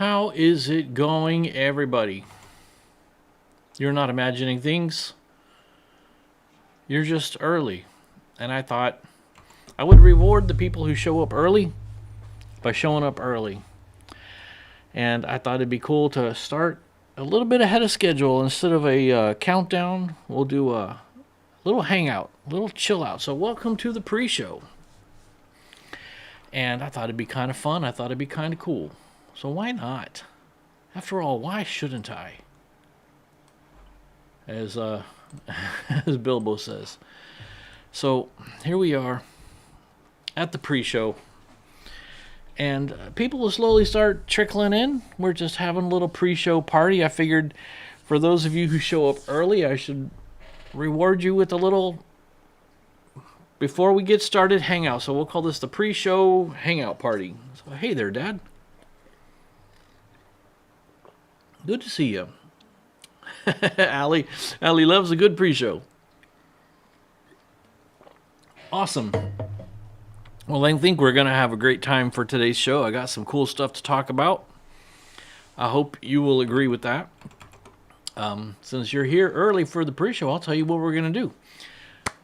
How is it going, everybody? You're not imagining things. You're just early. And I thought I would reward the people who show up early by showing up early. And I thought it'd be cool to start a little bit ahead of schedule. Instead of a countdown, we'll do a little hangout, a little chill out. So welcome to the pre-show. And I thought it'd be kind of fun. I thought it'd be kind of cool. So why not? After all, why shouldn't I? As as Bilbo says. So here we are at the pre-show. And people will slowly start trickling in. We're just having a little pre-show party. I figured for those of you who show up early, I should reward you with a little, before we get started, hangout. So we'll call this the pre-show hangout party. So hey there, Dad. Good to see you. Allie loves a good pre-show. Awesome. Well, I think we're going to have a great time for today's show. I got some cool stuff to talk about. I hope you will agree with that. Since you're here early for the pre-show, I'll tell you what we're going to do.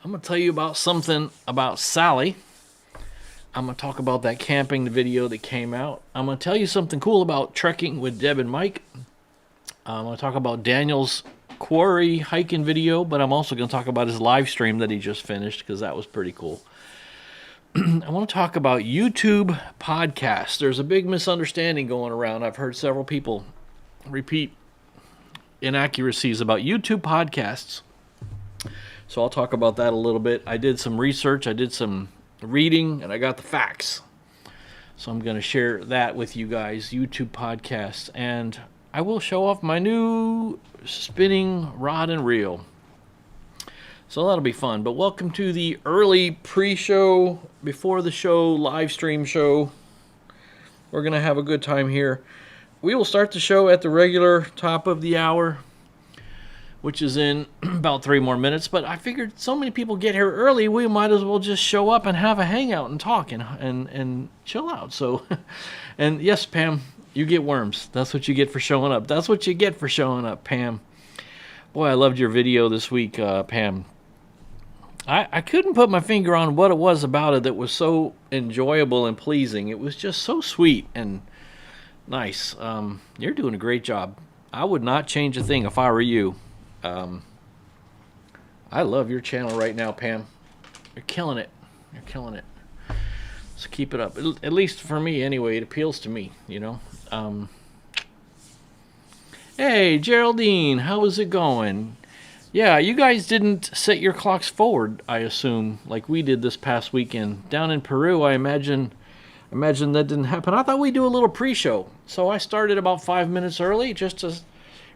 I'm going to tell you about something about Sally. I'm going to talk about that camping video that came out. I'm going to tell you something cool about trekking with Deb and Mike. I'm going to talk about Daniel's quarry hiking video, but I'm also going to talk about his live stream that he just finished because that was pretty cool. I want to talk about YouTube podcasts. There's a big misunderstanding going around. I've heard several people repeat inaccuracies about YouTube podcasts. So I'll talk about that a little bit. I did some research, I did some reading, and I got the facts. So I'm going to share that with you guys, YouTube podcasts. And I will show off my new spinning rod and reel. So that'll be fun. But welcome to the early pre-show, before the show, live stream show. We're going to have a good time here. We will start the show at the regular top of the hour, which is in about 3 more minutes. But I figured so many people get here early, we might as well just show up and have a hangout and talk and chill out. So, and yes, Pam, you get worms. That's what you get for showing up. That's what you get for showing up, Pam. Boy, I loved your video this week, Pam. I couldn't put my finger on what it was about it that was so enjoyable and pleasing. It was just so sweet and nice. You're doing a great job. I would not change a thing if I were you. I love your channel right now, Pam. You're killing it. You're killing it. So keep it up. At least for me, anyway. It appeals to me, you know. Hey, Geraldine, how is it going? Yeah, you guys didn't set your clocks forward, I assume, like we did this past weekend. Down in Peru, I imagine that didn't happen. I thought we'd do a little pre-show. So I started about 5 minutes early just to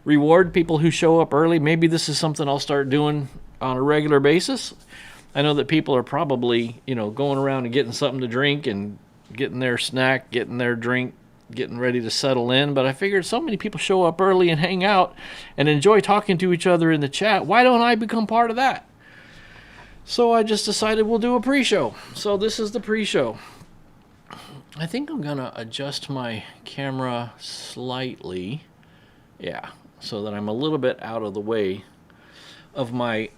reward people who show up early. Maybe this is something I'll start doing on a regular basis. I know that people are probably, going around and getting something to drink and getting their snack, getting their drink, getting ready to settle in. But I figured so many people show up early and hang out and enjoy talking to each other in the chat. Why don't I become part of that? So I just decided we'll do a pre-show. So this is the pre-show. I think I'm going to adjust my camera slightly. Yeah, so that I'm a little bit out of the way of my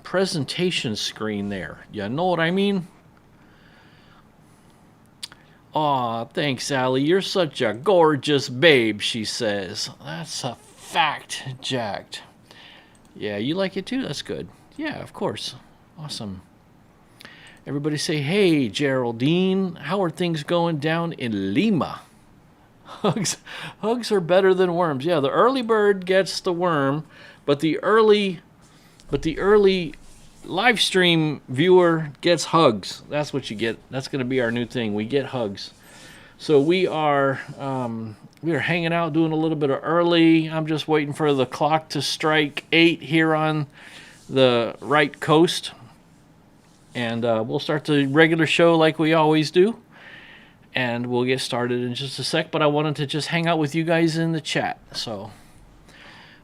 presentation screen there. You know what I mean? Aw, thanks, Allie. You're such a gorgeous babe, she says. That's a fact, Jacked. Yeah, you like it too? That's good. Yeah, of course. Awesome. Everybody say, hey, Geraldine. How are things going down in Lima? Hugs are better than worms. Yeah, the early bird gets the worm, but the early live stream viewer gets hugs. That's what you get. That's going to be our new thing. We get hugs. So we are hanging out, doing a little bit of early. I'm just waiting for the clock to strike 8 here on the right coast, and we'll start the regular show like we always do. And we'll get started in just a sec, but I wanted to just hang out with you guys in the chat. So,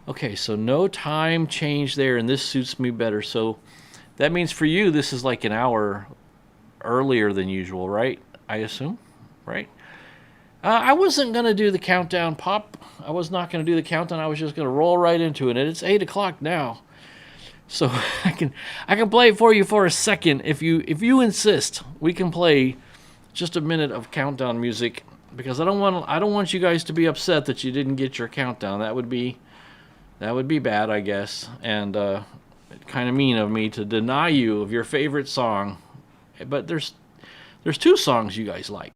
okay, so no time change there, and this suits me better. So that means for you, this is like an hour earlier than usual, right? I assume, right? I wasn't going to do the countdown, Pop. I was not going to do the countdown. I was just going to roll right into it. And it's 8 o'clock now. So I can play it for you for a second. If you insist, we can play just a minute of countdown music, because I don't want you guys to be upset that you didn't get your countdown. That would be bad, I guess. And kind of mean of me to deny you of your favorite song. But there's 2 songs you guys like.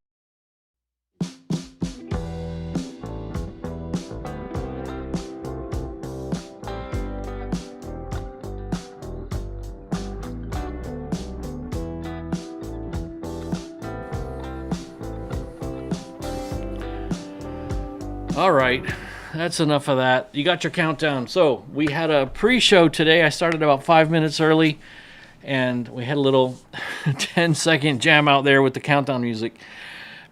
All right, that's enough of that. You got your countdown. So we had a pre-show today. I started about 5 minutes early, and we had a little 10-second jam out there with the countdown music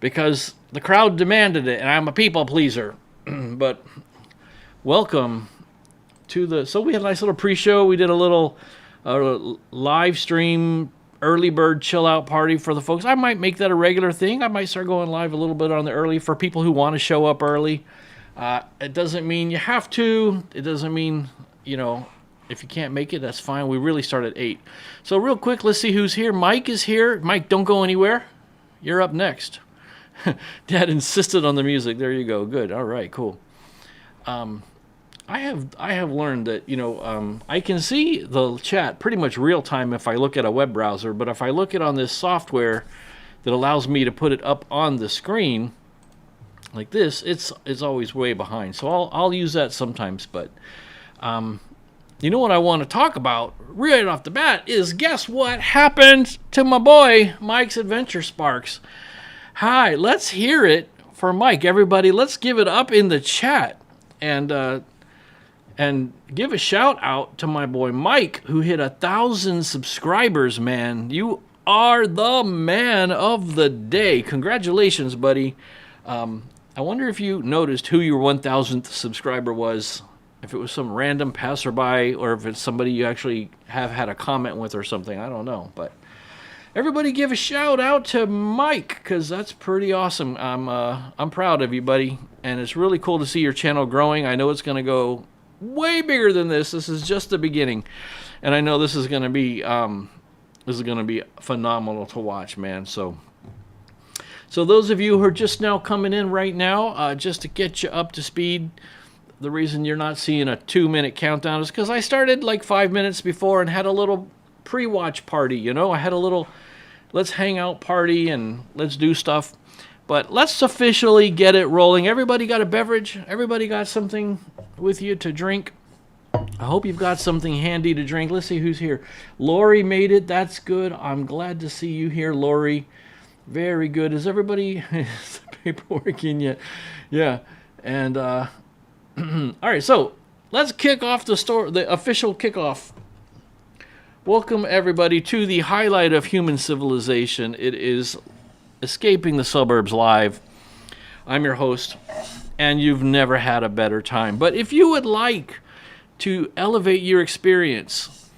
because the crowd demanded it, and I'm a people pleaser. But welcome to the... So we had a nice little pre-show. We did a little live stream early bird chill out party for the folks. I might make that a regular thing. I might start going live a little bit on the early for people who want to show up early. It doesn't mean you have to. It doesn't mean, if you can't make it, that's fine. We really start at 8. So real quick, let's see who's here. Mike is here. Mike, don't go anywhere. You're up next. Dad insisted on the music. There you go. Good. All right, cool. I have learned that, I can see the chat pretty much real time if I look at a web browser, but if I look at on this software that allows me to put it up on the screen like this, it's always way behind. So I'll use that sometimes, but what I want to talk about right off the bat is, guess what happened to my boy Mike's Adventure Sparks? Hi, let's hear it for Mike. Everybody, let's give it up in the chat. And give a shout out to my boy Mike, who hit 1,000 subscribers, man. You are the man of the day. Congratulations, buddy. I wonder if you noticed who your 1,000th subscriber was. If it was some random passerby, or if it's somebody you actually have had a comment with or something. I don't know. But everybody give a shout out to Mike, because that's pretty awesome. I'm proud of you, buddy. And it's really cool to see your channel growing. I know it's going to go way bigger than this. This is just the beginning, and I know this is going to be phenomenal to watch, man. So those of you who are just now coming in right now, just to get you up to speed, the reason you're not seeing a 2-minute countdown is because I started like 5 minutes before and had a little pre-watch party. I had a little let's hang out party and let's do stuff. But let's officially get it rolling. Everybody got a beverage? Everybody got something with you to drink? I hope you've got something handy to drink. Let's see who's here. Lori made it. That's good. I'm glad to see you here, Lori. Very good. Is everybody... is the paperwork in yet? Yeah. And, all right, so let's kick off the official kickoff. Welcome, everybody, to the highlight of human civilization. It is Escaping the Suburbs Live. I'm your host, and you've never had a better time. But if you would like to elevate your experience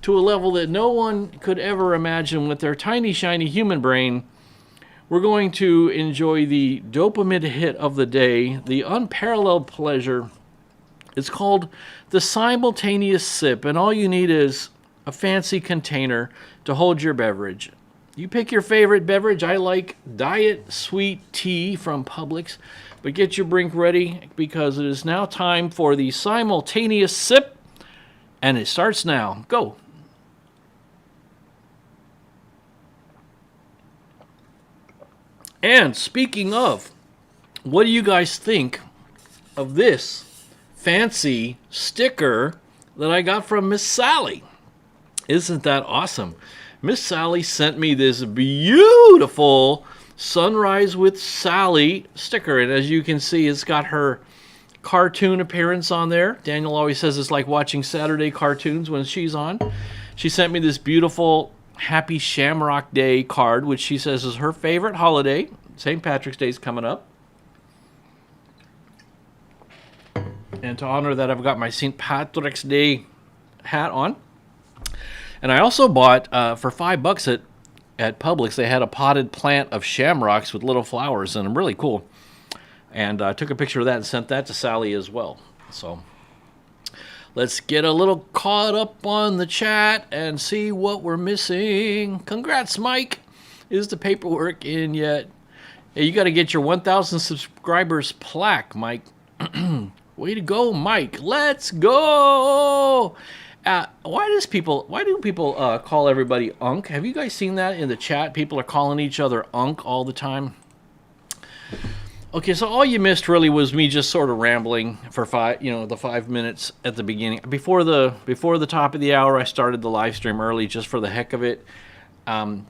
to a level that no one could ever imagine with their tiny, shiny human brain, we're going to enjoy the dopamine hit of the day, the unparalleled pleasure. It's called the simultaneous sip, and all you need is a fancy container to hold your beverage. You pick your favorite beverage. I like diet sweet tea from Publix. But get your drink ready, because it is now time for the simultaneous sip. And it starts now. Go. And speaking of, what do you guys think of this fancy sticker that I got from Miss Sally? Isn't that awesome? Miss Sally sent me this beautiful Sunrise with Sally sticker. And as you can see, it's got her cartoon appearance on there. Daniel always says it's like watching Saturday cartoons when she's on. She sent me this beautiful Happy Shamrock Day card, which she says is her favorite holiday. St. Patrick's Day is coming up. And to honor that, I've got my St. Patrick's Day hat on. And I also bought, for $5 at Publix, they had a potted plant of shamrocks with little flowers in them. Really cool. And I took a picture of that and sent that to Sally as well. So let's get a little caught up on the chat and see what we're missing. Congrats, Mike. Is the paperwork in yet? Hey, you got to get your 1,000 subscribers plaque, Mike. Way to go, Mike. Let's go. Why do people call everybody Unc? Have you guys seen that in the chat? People are calling each other Unc all the time. Okay, so all you missed really was me just sort of rambling for the 5 minutes at the beginning. Before the top of the hour, I started the live stream early just for the heck of it.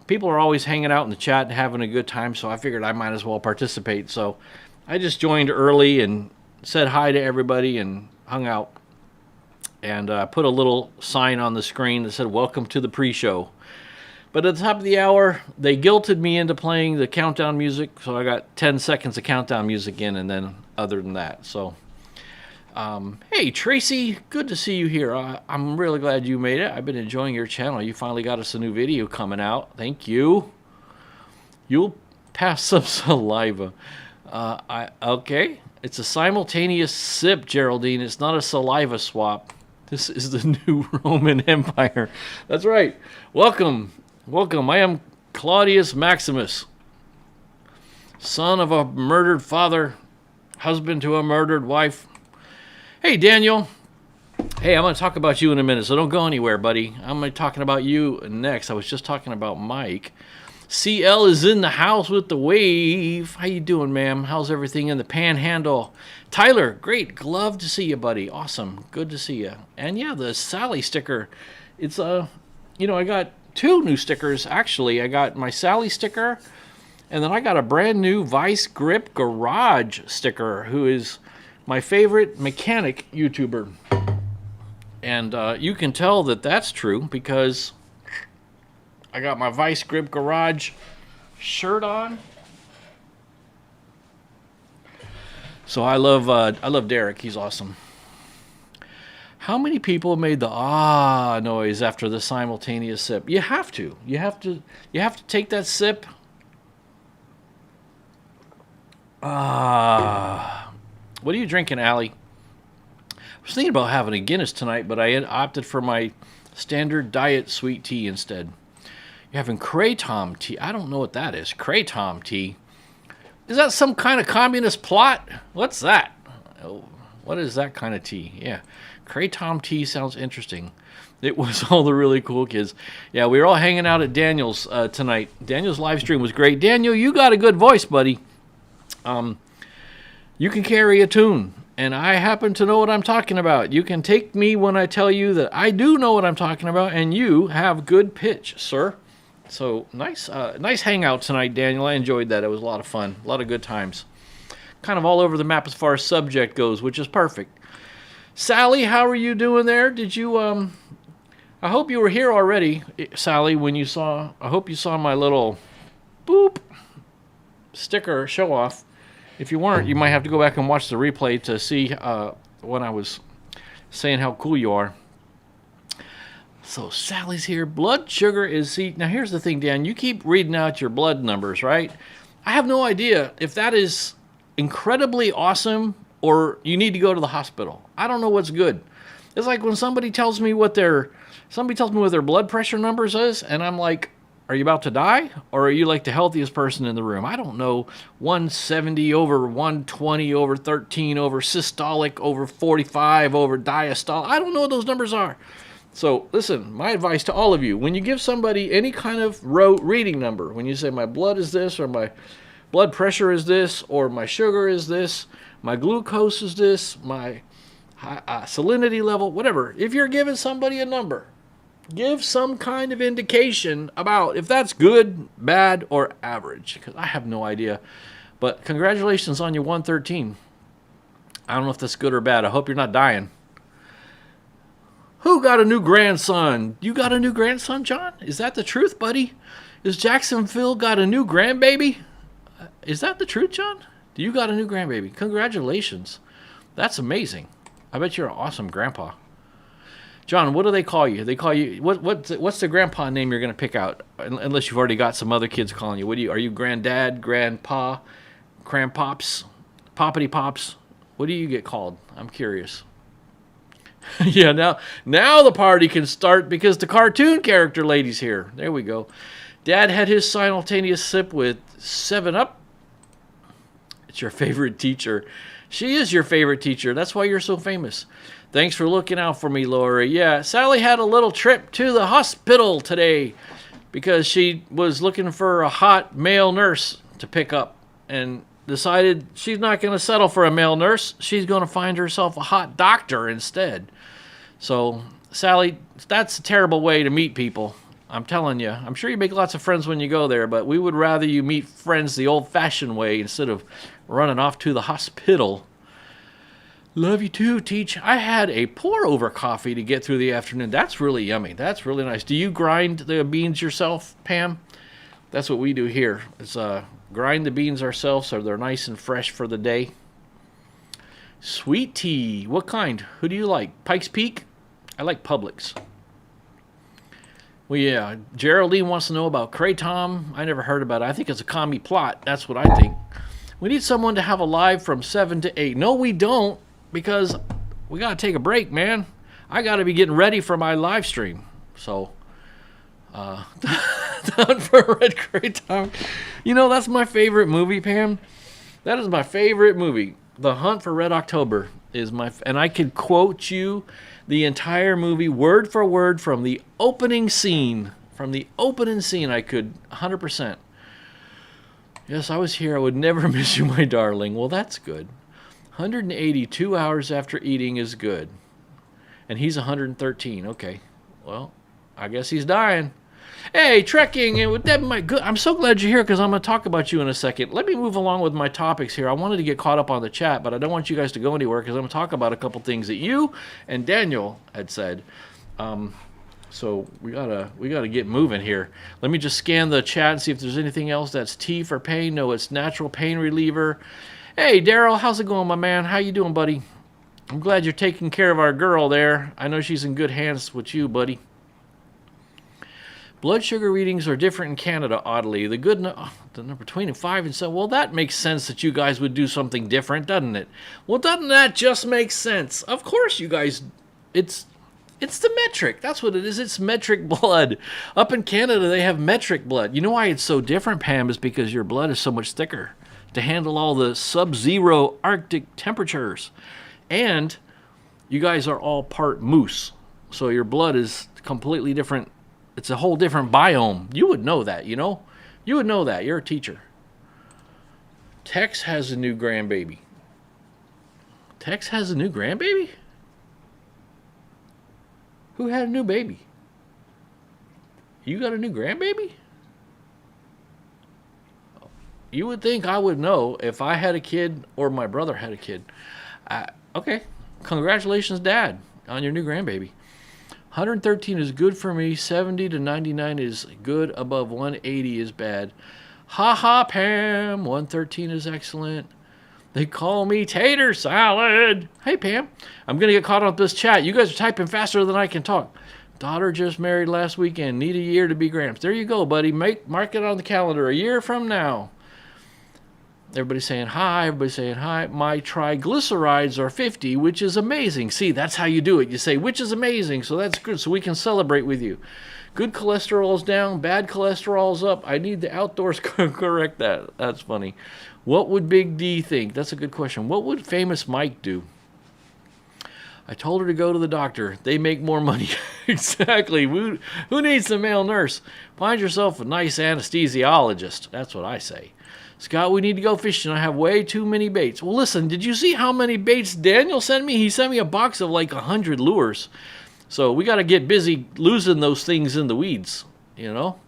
People are always hanging out in the chat and having a good time, so I figured I might as well participate. So I just joined early and said hi to everybody and hung out. And put a little sign on the screen that said, "Welcome to the pre-show." But at the top of the hour, they guilted me into playing the countdown music, so I got 10 seconds of countdown music in, and then other than that. So, hey, Tracy, good to see you here. I'm really glad you made it. I've been enjoying your channel. You finally got us a new video coming out. Thank you. You'll pass some saliva. Okay. It's a simultaneous sip, Geraldine. It's not a saliva swap. This is the new Roman Empire. That's right. Welcome. Welcome. I am Claudius Maximus, son of a murdered father, husband to a murdered wife. Hey, Daniel. Hey, I'm going to talk about you in a minute, so don't go anywhere, buddy. I'm going to be talking about you next. I was just talking about Mike. CL is in the house with the wave. How you doing, ma'am? How's everything in the panhandle? Tyler, great. Love to see you, buddy. Awesome. Good to see you. And yeah, the Sally sticker. It's I got 2 new stickers, actually. I got my Sally sticker, and then I got a brand new Vice Grip Garage sticker, who is my favorite mechanic YouTuber. And you can tell that that's true because I got my Vice Grip Garage shirt on. So I love Derek. He's awesome. How many people made the ah noise after the simultaneous sip? You have to. You have to take that sip. Ah. What are you drinking, Allie? I was thinking about having a Guinness tonight, but I opted for my standard diet sweet tea instead. You're having Kratom tea. I don't know what that is. Kratom tea. Is that some kind of communist plot? What's that? Oh, what is that kind of tea? Yeah. Kratom tea sounds interesting. It was all the really cool kids. Yeah, we were all hanging out at Daniel's tonight. Daniel's live stream was great. Daniel, you got a good voice, buddy. You can carry a tune, and I happen to know what I'm talking about. You can take me when I tell you that I do know what I'm talking about, and you have good pitch, sir. So nice hangout tonight, Daniel. I enjoyed that. It was a lot of fun, a lot of good times. Kind of all over the map as far as subject goes, which is perfect. Sally, how are you doing there? Did you I hope you were here already, Sally. I hope you saw my little boop sticker show off. If you weren't, you might have to go back and watch the replay to see when I was saying how cool you are. So Sally's here. Blood sugar is... See, now here's the thing, Dan. You keep reading out your blood numbers, right? I have no idea if that is incredibly awesome or you need to go to the hospital. I don't know what's good. It's like when somebody tells me what their blood pressure numbers is, and I'm like, are you about to die? Or are you like the healthiest person in the room? I don't know. 170 over 120 over 13 over systolic over 45 over diastolic. I don't know what those numbers are. So, listen, my advice to all of you, when you give somebody any kind of reading number, when you say my blood is this, or my blood pressure is this, or my sugar is this, my glucose is this, my salinity level, whatever, if you're giving somebody a number, give some kind of indication about if that's good, bad, or average, because I have no idea. But congratulations on your 113. I don't know if that's good or bad. I hope you're not dying. Who got a new grandson? You got a new grandson, John? Is that the truth, buddy? Is Jacksonville got a new grandbaby? Is that the truth, John? Do you got a new grandbaby? Congratulations. That's amazing. I bet you're an awesome grandpa. John, what do they call you? They call you... What's the grandpa name you're going to pick out? Unless you've already got some other kids calling you. Are you granddad, grandpa, grandpops? Poppity Pops, what do you get called? I'm curious. Yeah, now the party can start because the cartoon character lady's here. There we go. Dad had his simultaneous sip with 7-Up. It's your favorite teacher. She is your favorite teacher. That's why you're so famous. Thanks for looking out for me, Lori. Yeah, Sally had a little trip to the hospital today because she was looking for a hot male nurse to pick up and decided she's not going to settle for a male nurse. She's going to find herself a hot doctor instead. So, Sally, that's a terrible way to meet people. I'm telling you. I'm sure you make lots of friends when you go there, but we would rather you meet friends the old-fashioned way instead of running off to the hospital. Love you too, Teach. I had a pour-over coffee to get through the afternoon. That's really yummy. That's really nice. Do you grind the beans yourself, Pam? That's what we do here. It's grind the beans ourselves so they're nice and fresh for the day. Sweet tea. What kind? Who do you like? Pikes Peak? I like Publix. Well, yeah, Geraldine wants to know about Kratom. I never heard about it. I think it's a commie plot. That's what I think. We need someone to have a live from 7 to 8. No, we don't, because we got to take a break, man. I got to be getting ready for my live stream. So, Down for Red Kratom. You know, that's my favorite movie, Pam. That is my favorite movie. The Hunt for Red October is and I could quote you the entire movie word for word from the opening scene. From the opening scene, I could 100%. Yes, I was here. I would never miss you, my darling. Well, that's good. 182 hours after eating is good. And he's 113. Okay. Well, I guess he's dying. Hey, trekking, and with that, I'm so glad you're here because I'm going to talk about you in a second. Let me move along with my topics here. I wanted to get caught up on the chat, but I don't want you guys to go anywhere because I'm going to talk about a couple things that you and Daniel had said. So we gotta get moving here. Let me just scan the chat and see if there's anything else. That's T for pain. No, it's natural pain reliever. Hey, Daryl, how's it going, my man? How you doing, buddy? I'm glad you're taking care of our girl there. I know she's in good hands with you, buddy. Blood sugar readings are different in Canada, oddly. The number between 5 and 7. Well, that makes sense that you guys would do something different, doesn't it? Well, doesn't that just make sense? Of course you guys, it's the metric. That's what it is. It's metric blood. Up in Canada, they have metric blood. You know why it's so different, Pam, is because your blood is so much thicker to handle all the sub-zero Arctic temperatures. And you guys are all part moose. So your blood is completely different. It's a whole different biome. You would know that, you know? You would know that. You're a teacher. Tex has a new grandbaby. Tex has a new grandbaby? Who had a new baby? You got a new grandbaby? You would think I would know if I had a kid or my brother had a kid. Okay. Congratulations, Dad, on your new grandbaby. 113 is good for me. 70 to 99 is good. Above 180 is bad. Ha ha, Pam. 113 is excellent. They call me Tater Salad. Hey, Pam. I'm going to get caught up this chat. You guys are typing faster than I can talk. Daughter just married last weekend. Need a year to be gramps. There you go, buddy. Mark it on the calendar. A year from now. Everybody's saying hi. Everybody's saying hi. My triglycerides are 50, which is amazing. See, that's how you do it. You say, which is amazing. So that's good. So we can celebrate with you. Good cholesterol's down. Bad cholesterol's up. I need the outdoors correct that. That's funny. What would Big D think? That's a good question. What would famous Mike do? I told her to go to the doctor. They make more money. Exactly. Who needs a male nurse? Find yourself a nice anesthesiologist. That's what I say. Scott, we need to go fishing. I have way too many baits. Well, listen, did you see how many baits Daniel sent me? He sent me a box of like 100 lures. So we got to get busy losing those things in the weeds, you know?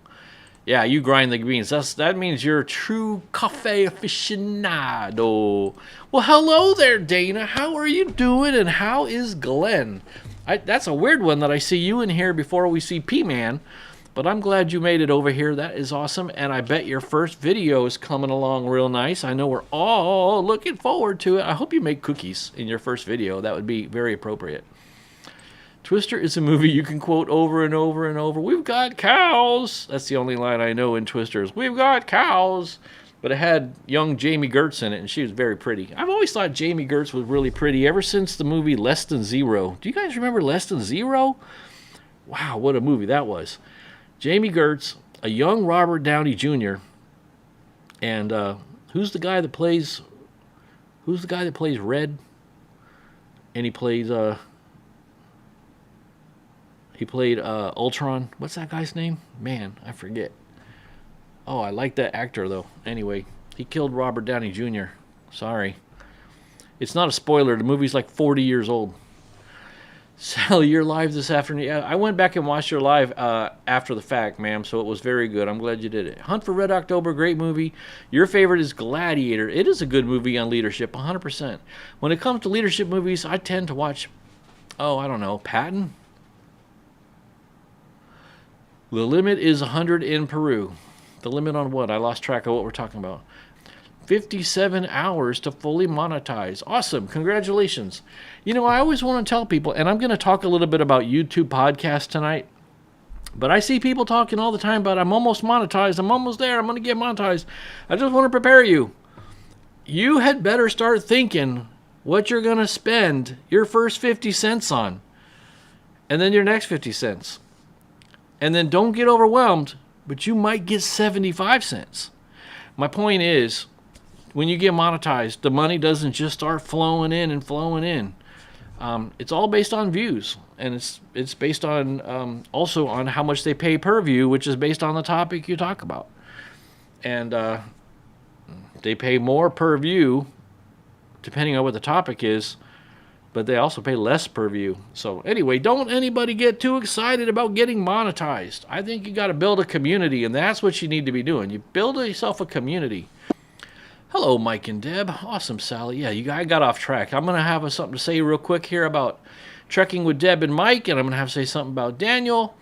Yeah, you grind the beans. That means you're a true cafe aficionado. Well, hello there, Dana. How are you doing, and how is Glenn? That's a weird one that I see you in here before we see P-Man. But I'm glad you made it over here. That is awesome. And I bet your first video is coming along real nice. I know we're all looking forward to it. I hope you make cookies in your first video. That would be very appropriate. Twister is a movie you can quote over and over and over. We've got cows. That's the only line I know in Twisters. We've got cows. But it had young Jamie Gertz in it, and she was very pretty. I've always thought Jamie Gertz was really pretty ever since the movie Less Than Zero. Do you guys remember Less Than Zero? Wow, what a movie that was. Jamie Gertz, a young Robert Downey Jr., and who's the guy that plays Red? And he played Ultron. What's that guy's name? Man, I forget. Oh, I like that actor, though. Anyway, he killed Robert Downey Jr. Sorry. It's not a spoiler. The movie's like 40 years old. Sally, you're live this afternoon. Yeah, I went back and watched your live after the fact, ma'am, so it was very good. I'm glad you did it. Hunt for Red October, great movie. Your favorite is Gladiator. It is a good movie on leadership, 100%. When it comes to leadership movies, I tend to watch, I don't know, Patton? The limit is 100 in Peru. The limit on what? I lost track of what we're talking about. 57 hours to fully monetize. Awesome. Congratulations. You know, I always want to tell people, and I'm going to talk a little bit about YouTube podcasts tonight, but I see people talking all the time about I'm almost monetized. I'm almost there. I'm going to get monetized. I just want to prepare you. You had better start thinking what you're going to spend your first 50 cents on, and then your next 50 cents. And then don't get overwhelmed, but you might get 75 cents. My point is, when you get monetized, the money doesn't just start flowing in and flowing in. It's all based on views, and it's based on also on how much they pay per view, which is based on the topic you talk about. And they pay more per view, depending on what the topic is, but they also pay less per view. So anyway, don't anybody get too excited about getting monetized. I think you got to build a community, and that's what you need to be doing. You build yourself a community. Hello, Mike and Deb. Awesome, Sally. Yeah, I got off track. I'm going to have something to say real quick here about trekking with Deb and Mike, and I'm going to have to say something about Daniel.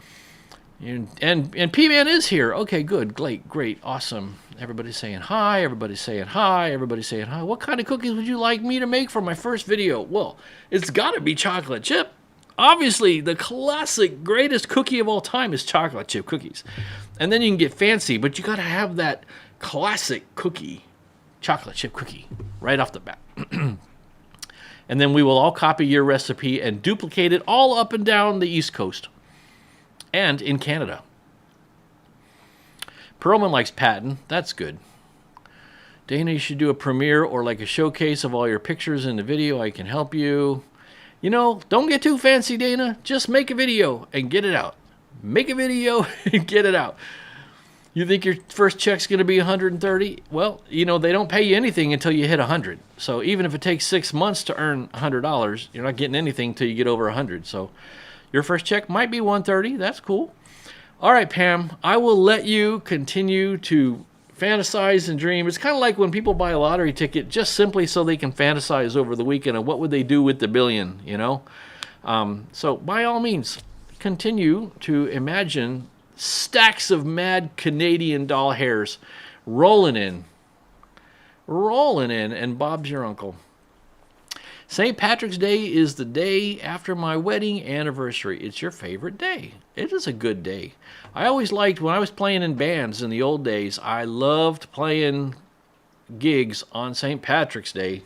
And P-Man is here. Okay, good, great, awesome. Everybody's saying hi. Everybody's saying hi. Everybody's saying hi. What kind of cookies would you like me to make for my first video? Well, it's got to be chocolate chip. Obviously, the classic, greatest cookie of all time is chocolate chip cookies. And then you can get fancy, but you got to have that classic cookie, chocolate chip cookie, right off the bat. And then we will all copy your recipe and duplicate it all up and down the East Coast and in Canada. Perlman likes Patton. That's good. Dana, you should do a premiere or like a showcase of all your pictures in the video. I can help you. You know, don't get too fancy, Dana. Just make a video and get it out. Make a video and get it out. You think your first check's going to be 130? Well, you know, they don't pay you anything until you hit 100. So even if it takes 6 months to earn $100, you're not getting anything until you get over 100. So your first check might be 130. That's cool. All right, Pam, I will let you continue to fantasize and dream. It's kind of like when people buy a lottery ticket just simply so they can fantasize over the weekend and what would they do with the billion, you know? So by all means, continue to imagine stacks of mad Canadian doll hairs rolling in, and Bob's your uncle. St. Patrick's Day is the day after my wedding anniversary. It's your favorite day. It is a good day. I always liked, when I was playing in bands in the old days, I loved playing gigs on St. Patrick's Day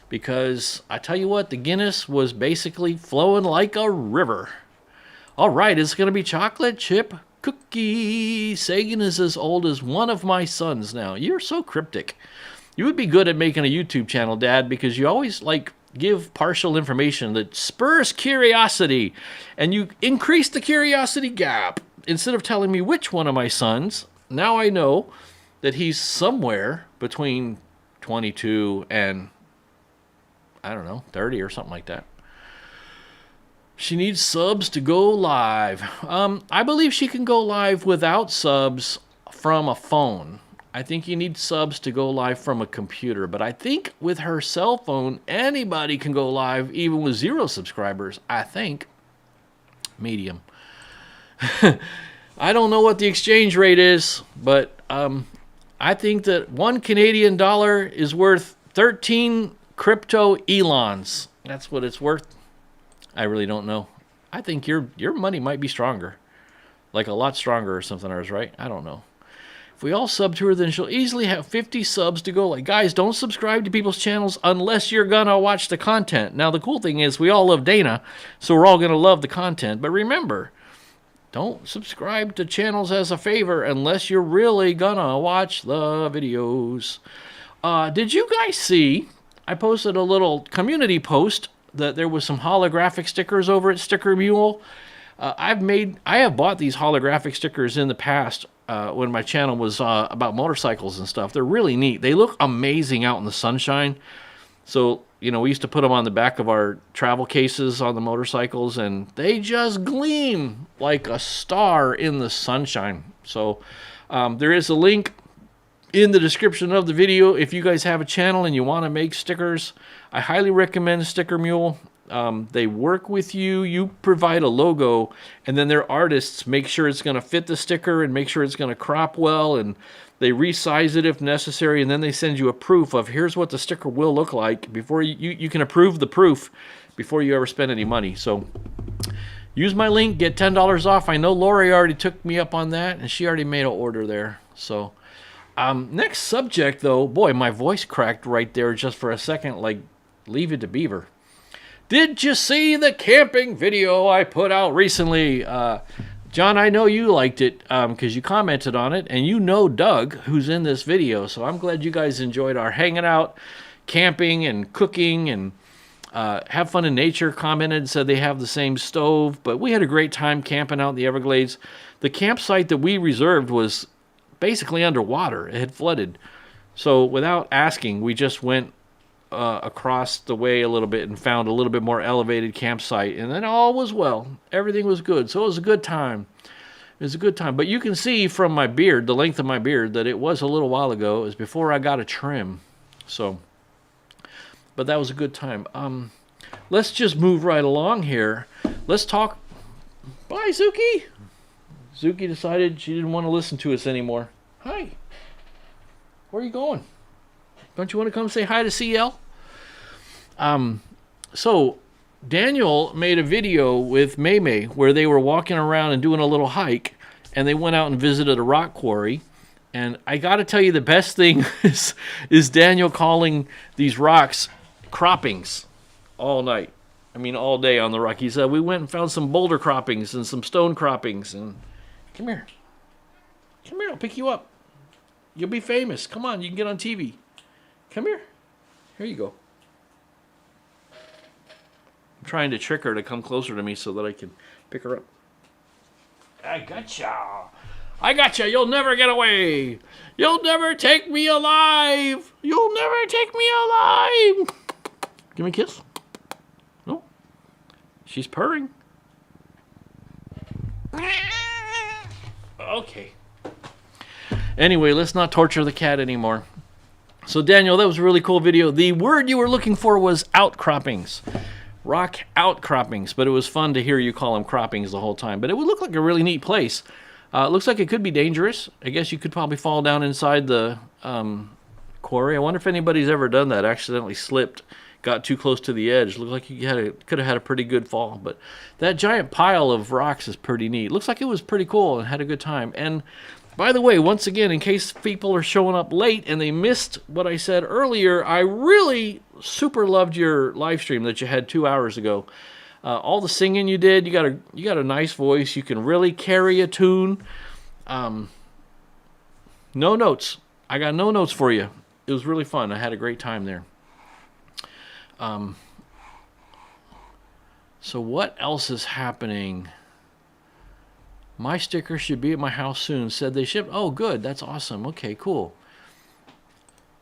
because I tell you what, the Guinness was basically flowing like a river. All right, it's going to be chocolate chip cookie. Sagan is as old as one of my sons now. You're so cryptic. You would be good at making a YouTube channel, Dad, because you always give partial information that spurs curiosity, and you increase the curiosity gap. Instead of telling me which one of my sons, now I know that he's somewhere between 22 and, I don't know, 30 or something like that. She needs subs to go live. I believe she can go live without subs from a phone. I think you need subs to go live from a computer. But I think with her cell phone, anybody can go live, even with 0 subscribers. I think. Medium. I don't know what the exchange rate is, but I think that $1 Canadian is worth 13 crypto elons. That's what it's worth. I really don't know. I think your money might be stronger. Like a lot stronger or something, ours, right? I don't know. If we all sub to her, then she'll easily have 50 subs to go. Like, guys, don't subscribe to people's channels unless you're gonna watch the content. Now, the cool thing is we all love Dana, so we're all gonna love the content. But remember, don't subscribe to channels as a favor unless you're really gonna watch the videos. Did you guys see, I posted a little community post that there was some holographic stickers over at Sticker Mule. I have bought these holographic stickers in the past when my channel was about motorcycles and stuff. They're really neat. They look amazing out in the sunshine. So, you know, we used to put them on the back of our travel cases on the motorcycles, and they just gleam like a star in the sunshine. So there is a link in the description of the video. If you guys have a channel and you want to make stickers, I highly recommend Sticker Mule. They work with you. You provide a logo, and then their artists make sure it's going to fit the sticker and make sure it's going to crop well, and they resize it if necessary, and then they send you a proof of here's what the sticker will look like. Before you can approve the proof before you ever spend any money. So use my link, get $10 off. I know Lori already took me up on that, and she already made an order there. So next subject, though, boy, my voice cracked right there just for a second, like Leave It to Beaver. Did you see the camping video I put out recently? John, I know you liked it because you commented on it, and you know Doug, who's in this video. So I'm glad you guys enjoyed our hanging out, camping, and cooking, and have fun in nature. Commented, said they have the same stove, but we had a great time camping out in the Everglades. The campsite that we reserved was basically underwater. It had flooded. So without asking, we just went across the way a little bit and found a little bit more elevated campsite, and then all was well. Everything was good. So it was a good time. It was a good time. But you can see from my beard, the length of my beard, that it was a little while ago. It was before I got a trim. So, but that was a good time. Let's just move right along here. Let's talk. Bye, Zuki. Zuki decided she didn't want to listen to us anymore. Hi. Where are you going? Don't you want to come say hi to CL? So Daniel made a video with Maymay where they were walking around and doing a little hike, and they went out and visited a rock quarry. And I got to tell you, the best thing is Daniel calling these rocks croppings all night. I mean, all day on the rock. He said, we went and found some boulder croppings and some stone croppings. And come here. Come here, I'll pick you up. You'll be famous. Come on, you can get on TV. Come here. Here you go. I'm trying to trick her to come closer to me so that I can pick her up. I gotcha. I gotcha. You'll never get away. You'll never take me alive. You'll never take me alive. Give me a kiss. No. She's purring. Okay. Anyway, let's not torture the cat anymore. So Daniel, that was a really cool video. The word you were looking for was outcroppings. Rock outcroppings. But it was fun to hear you call them croppings the whole time. But it would look like a really neat place. It looks like it could be dangerous. I guess you could probably fall down inside the quarry. I wonder if anybody's ever done that, accidentally slipped, got too close to the edge. Looked like you could have had a pretty good fall. But that giant pile of rocks is pretty neat. Looks like it was pretty cool and had a good time. And by the way, once again, in case people are showing up late and they missed what I said earlier, I really super loved your live stream that you had 2 hours ago. All the singing you did, you got a nice voice. You can really carry a tune. No notes. I got no notes for you. It was really fun. I had a great time there. So what else is happening? My sticker should be at my house soon. Said they shipped. Oh, good. That's awesome. Okay, cool.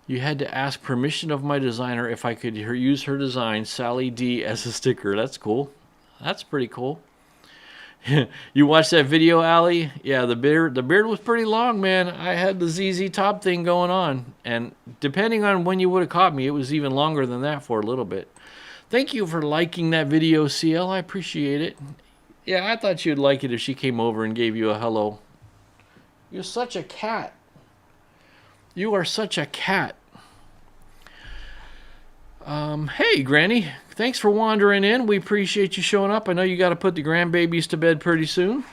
You had to ask permission of my designer if I could use her design, Sally D, as a sticker. That's cool. That's pretty cool. You watched that video, Allie? Yeah, the beard was pretty long, man. I had the ZZ Top thing going on. And depending on when you would have caught me, it was even longer than that for a little bit. Thank you for liking that video, CL. I appreciate it. Yeah, I thought you'd like it if she came over and gave you a hello. You're such a cat. You are such a cat. Hey, Granny. Thanks for wandering in. We appreciate you showing up. I know you got to put the grandbabies to bed pretty soon.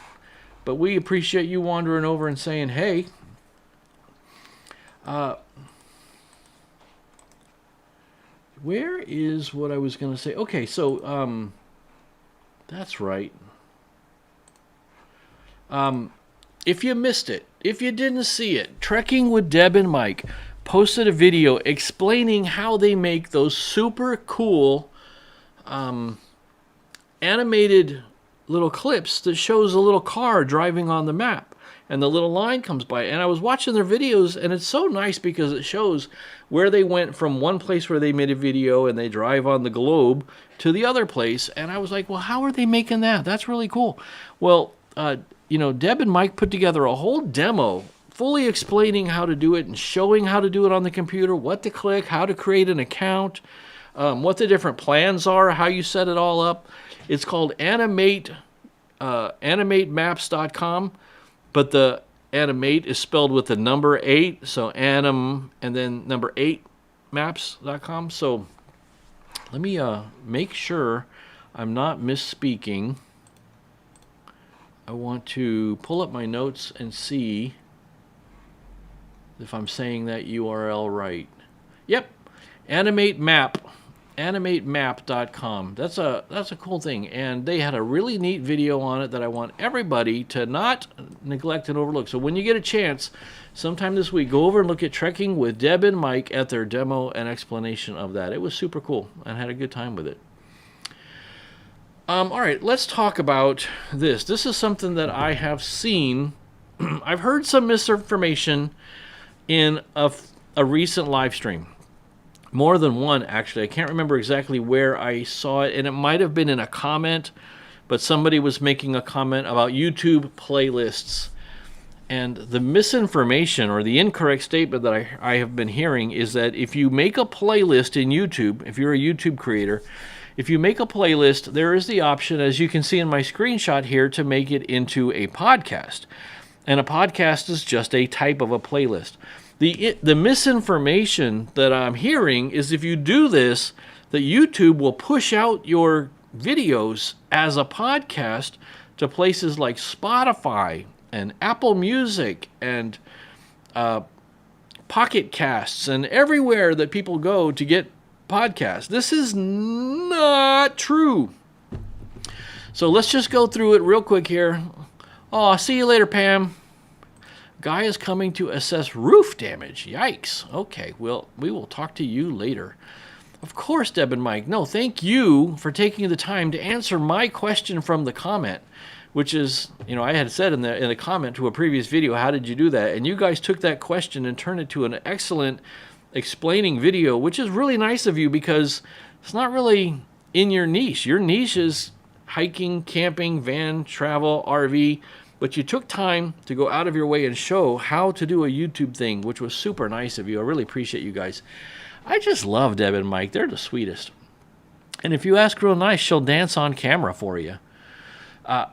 But we appreciate you wandering over and saying hey. Where is what I was going to say? Okay, so that's right. If you missed it, if you didn't see it, Trekking with Deb and Mike posted a video explaining how they make those super cool animated little clips that shows a little car driving on the map and the little line comes by. And I was watching their videos, and it's so nice because it shows where they went from one place where they made a video and they drive on the globe to the other place. And I was like, well, how are they making that? That's really cool. Well, Deb and Mike put together a whole demo fully explaining how to do it and showing how to do it on the computer, what to click, how to create an account, what the different plans are, how you set it all up. It's called animatemaps.com, but the animate is spelled with the number 8, so anim and then number 8 maps.com. So let me make sure I'm not misspeaking. I want to pull up my notes and see if I'm saying that URL right. Yep, animatemap.com. That's a cool thing, and they had a really neat video on it that I want everybody to not neglect and overlook. So when you get a chance, sometime this week, go over and look at Trekking with Deb and Mike at their demo and explanation of that. It was super cool, and had a good time with it. All right, let's talk about this. This is something that I have seen. I've heard some misinformation in a recent live stream. More than one, actually. I can't remember exactly where I saw it, and it might have been in a comment, but somebody was making a comment about YouTube playlists. And the misinformation or the incorrect statement that I have been hearing is that if you make a playlist in YouTube, if you're a YouTube creator, if you make a playlist, there is the option, as you can see in my screenshot here, to make it into a podcast. And a podcast is just a type of a playlist. The misinformation that I'm hearing is if you do this, that YouTube will push out your videos as a podcast to places like Spotify and Apple Music and Pocket Casts and everywhere that people go to get podcasts. This is not true. So let's just go through it real quick here. Oh, see you later, Pam. Guy is coming to assess roof damage. Yikes. Okay, well, we will talk to you later. Of course, Deb and Mike. No, thank you for taking the time to answer my question from the comment, which is, I had said in the comment to a previous video, how did you do that? And you guys took that question and turned it to an excellent explaining video, which is really nice of you because it's not really in your niche. Your niche is hiking, camping, van, travel, RV, but you took time to go out of your way and show how to do a YouTube thing, which was super nice of you. I really appreciate you guys. I just love Deb and Mike. They're the sweetest. And if you ask real nice, she'll dance on camera for you.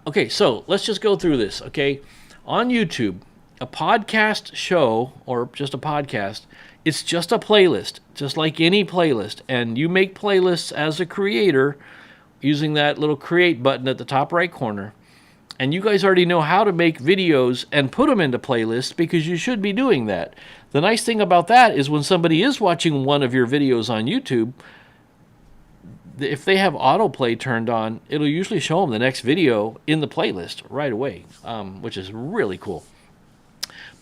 Okay, so let's just go through this, okay? On YouTube, a podcast show, or just a podcast, it's just a playlist, just like any playlist. And you make playlists as a creator using that little create button at the top right corner. And you guys already know how to make videos and put them into playlists because you should be doing that. The nice thing about that is when somebody is watching one of your videos on YouTube, if they have autoplay turned on, it'll usually show them the next video in the playlist right away, which is really cool.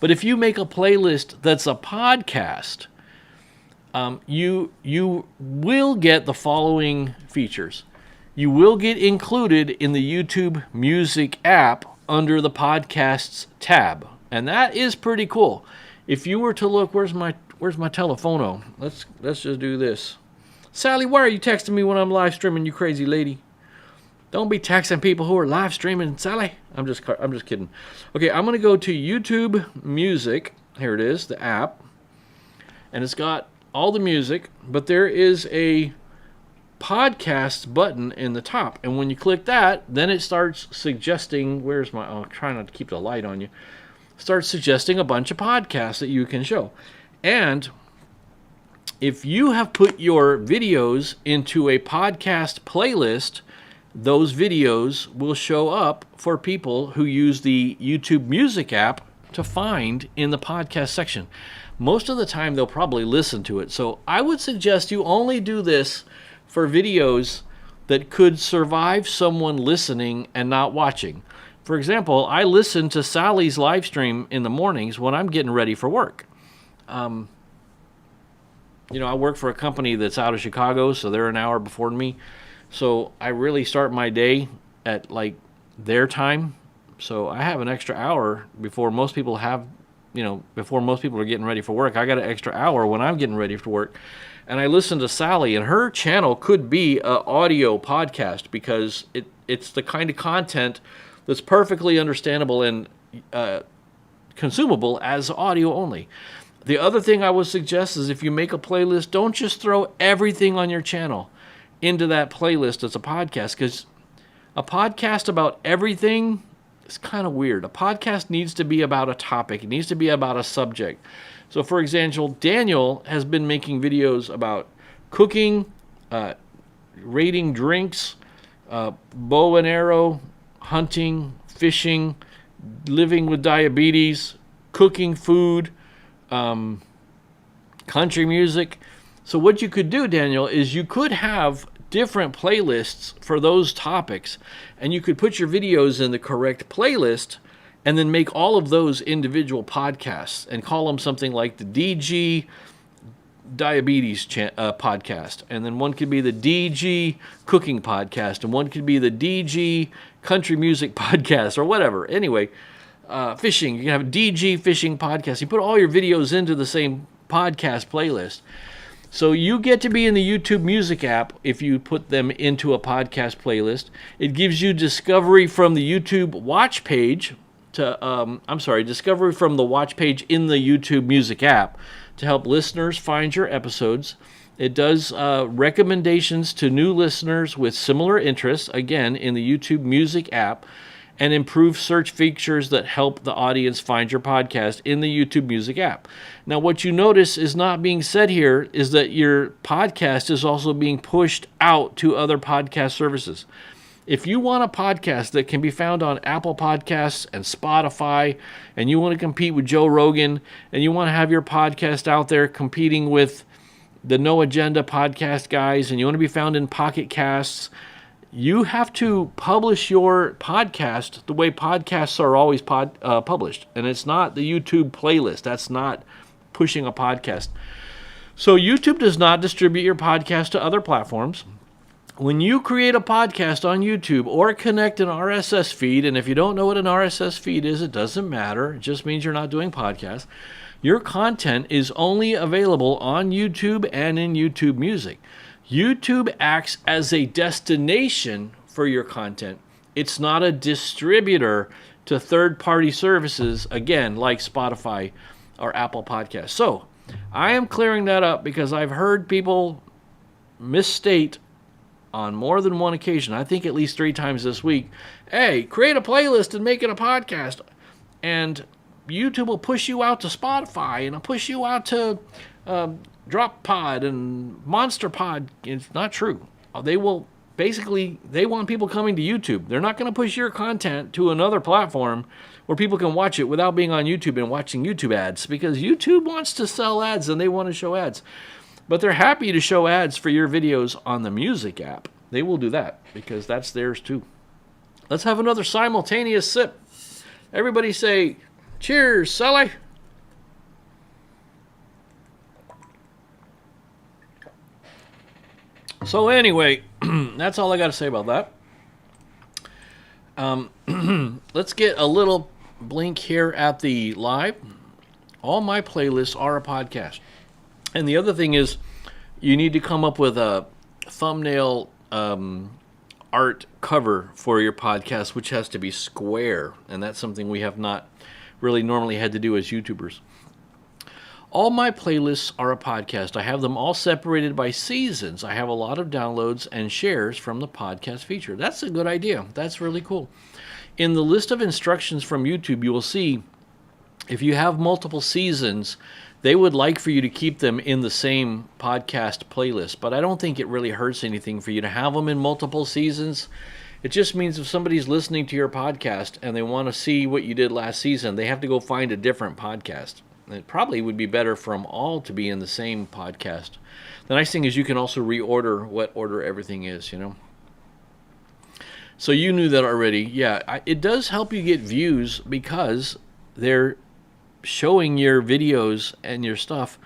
But if you make a playlist that's a podcast, you will get the following features. You will get included in the YouTube Music app under the Podcasts tab, and that is pretty cool. If you were to look, where's my telephono? Let's just do this. Sally, why are you texting me when I'm live streaming, you crazy lady? Don't be texting people who are live streaming, Sally. I'm just kidding. Okay, I'm going to go to YouTube Music. Here it is, the app. And it's got all the music, but there is a podcast button in the top. And when you click that, then it starts suggesting, I'm trying not to keep the light on you. Starts suggesting a bunch of podcasts that you can show. And if you have put your videos into a podcast playlist, those videos will show up for people who use the YouTube Music app to find in the podcast section. most of the time they'll probably listen to it. So I would suggest you only do this for videos that could survive someone listening and not watching. For example, I listen to Sally's live stream in the mornings when I'm getting ready for work. I work for a company that's out of Chicago, so they're an hour before me. So I really start my day at like their time. So I have an extra hour before most people are getting ready for work. I got an extra hour when I'm getting ready for work. And I listen to Sally, and her channel could be an audio podcast because it's the kind of content that's perfectly understandable and consumable as audio only. The other thing I would suggest is if you make a playlist, don't just throw everything on your channel into that playlist as a podcast, because a podcast about everything is kind of weird. A podcast needs to be about a topic. It needs to be about a subject. So, for example, Daniel has been making videos about cooking, rating drinks, bow and arrow, hunting, fishing, living with diabetes, cooking food, country music. So what you could do, Daniel, is you could have different playlists for those topics, and you could put your videos in the correct playlist and then make all of those individual podcasts and call them something like the DG diabetes podcast, and then one could be the DG cooking podcast, and one could be the DG country music podcast, or whatever. Anyway, fishing, you can have a DG fishing podcast. You put all your videos into the same podcast playlist. So you get to be in the YouTube Music app if you put them into a podcast playlist. It gives you discovery from the YouTube watch page discovery from the watch page in the YouTube Music app to help listeners find your episodes. It does recommendations to new listeners with similar interests, again, in the YouTube Music app, and improve search features that help the audience find your podcast in the YouTube Music app. Now, what you notice is not being said here is that your podcast is also being pushed out to other podcast services. If you want a podcast that can be found on Apple Podcasts and Spotify, and you want to compete with Joe Rogan, and you want to have your podcast out there competing with the No Agenda podcast guys, and you want to be found in Pocket Casts, you have to publish your podcast the way podcasts are always published. And it's not the YouTube playlist. That's not pushing a podcast. So YouTube does not distribute your podcast to other platforms. When you create a podcast on YouTube or connect an RSS feed, and if you don't know what an RSS feed is, it doesn't matter. It just means you're not doing podcasts. Your content is only available on YouTube and in YouTube Music. YouTube acts as a destination for your content. It's not a distributor to third-party services, again, like Spotify or Apple Podcasts. So I am clearing that up because I've heard people misstate on more than one occasion, I think at least 3 times this week, hey, create a playlist and make it a podcast. And YouTube will push you out to Spotify, and it'll push you out to Drop Pod and Monster Pod. It's not true. They want people coming to YouTube. They're not going to push your content to another platform where people can watch it without being on YouTube and watching YouTube ads, because YouTube wants to sell ads and they want to show ads. But they're happy to show ads for your videos on the Music app. They will do that because that's theirs too. Let's have another simultaneous sip. Everybody say, cheers, Sally. So anyway, that's all I got to say about that. Let's get a little blink here at the live. All my playlists are a podcast. And the other thing is, you need to come up with a thumbnail art cover for your podcast, which has to be square. And that's something we have not really normally had to do as YouTubers. All my playlists are a podcast. I have them all separated by seasons. I have a lot of downloads and shares from the podcast feature. That's a good idea. That's really cool. In the list of instructions from YouTube, you will see if you have multiple seasons, they would like for you to keep them in the same podcast playlist. But I don't think it really hurts anything for you to have them in multiple seasons. It just means if somebody's listening to your podcast and they want to see what you did last season, they have to go find a different podcast. It probably would be better for them all to be in the same podcast. The nice thing is you can also reorder what order everything is, you know. So you knew that already. Yeah, it does help you get views because they're showing your videos and your stuff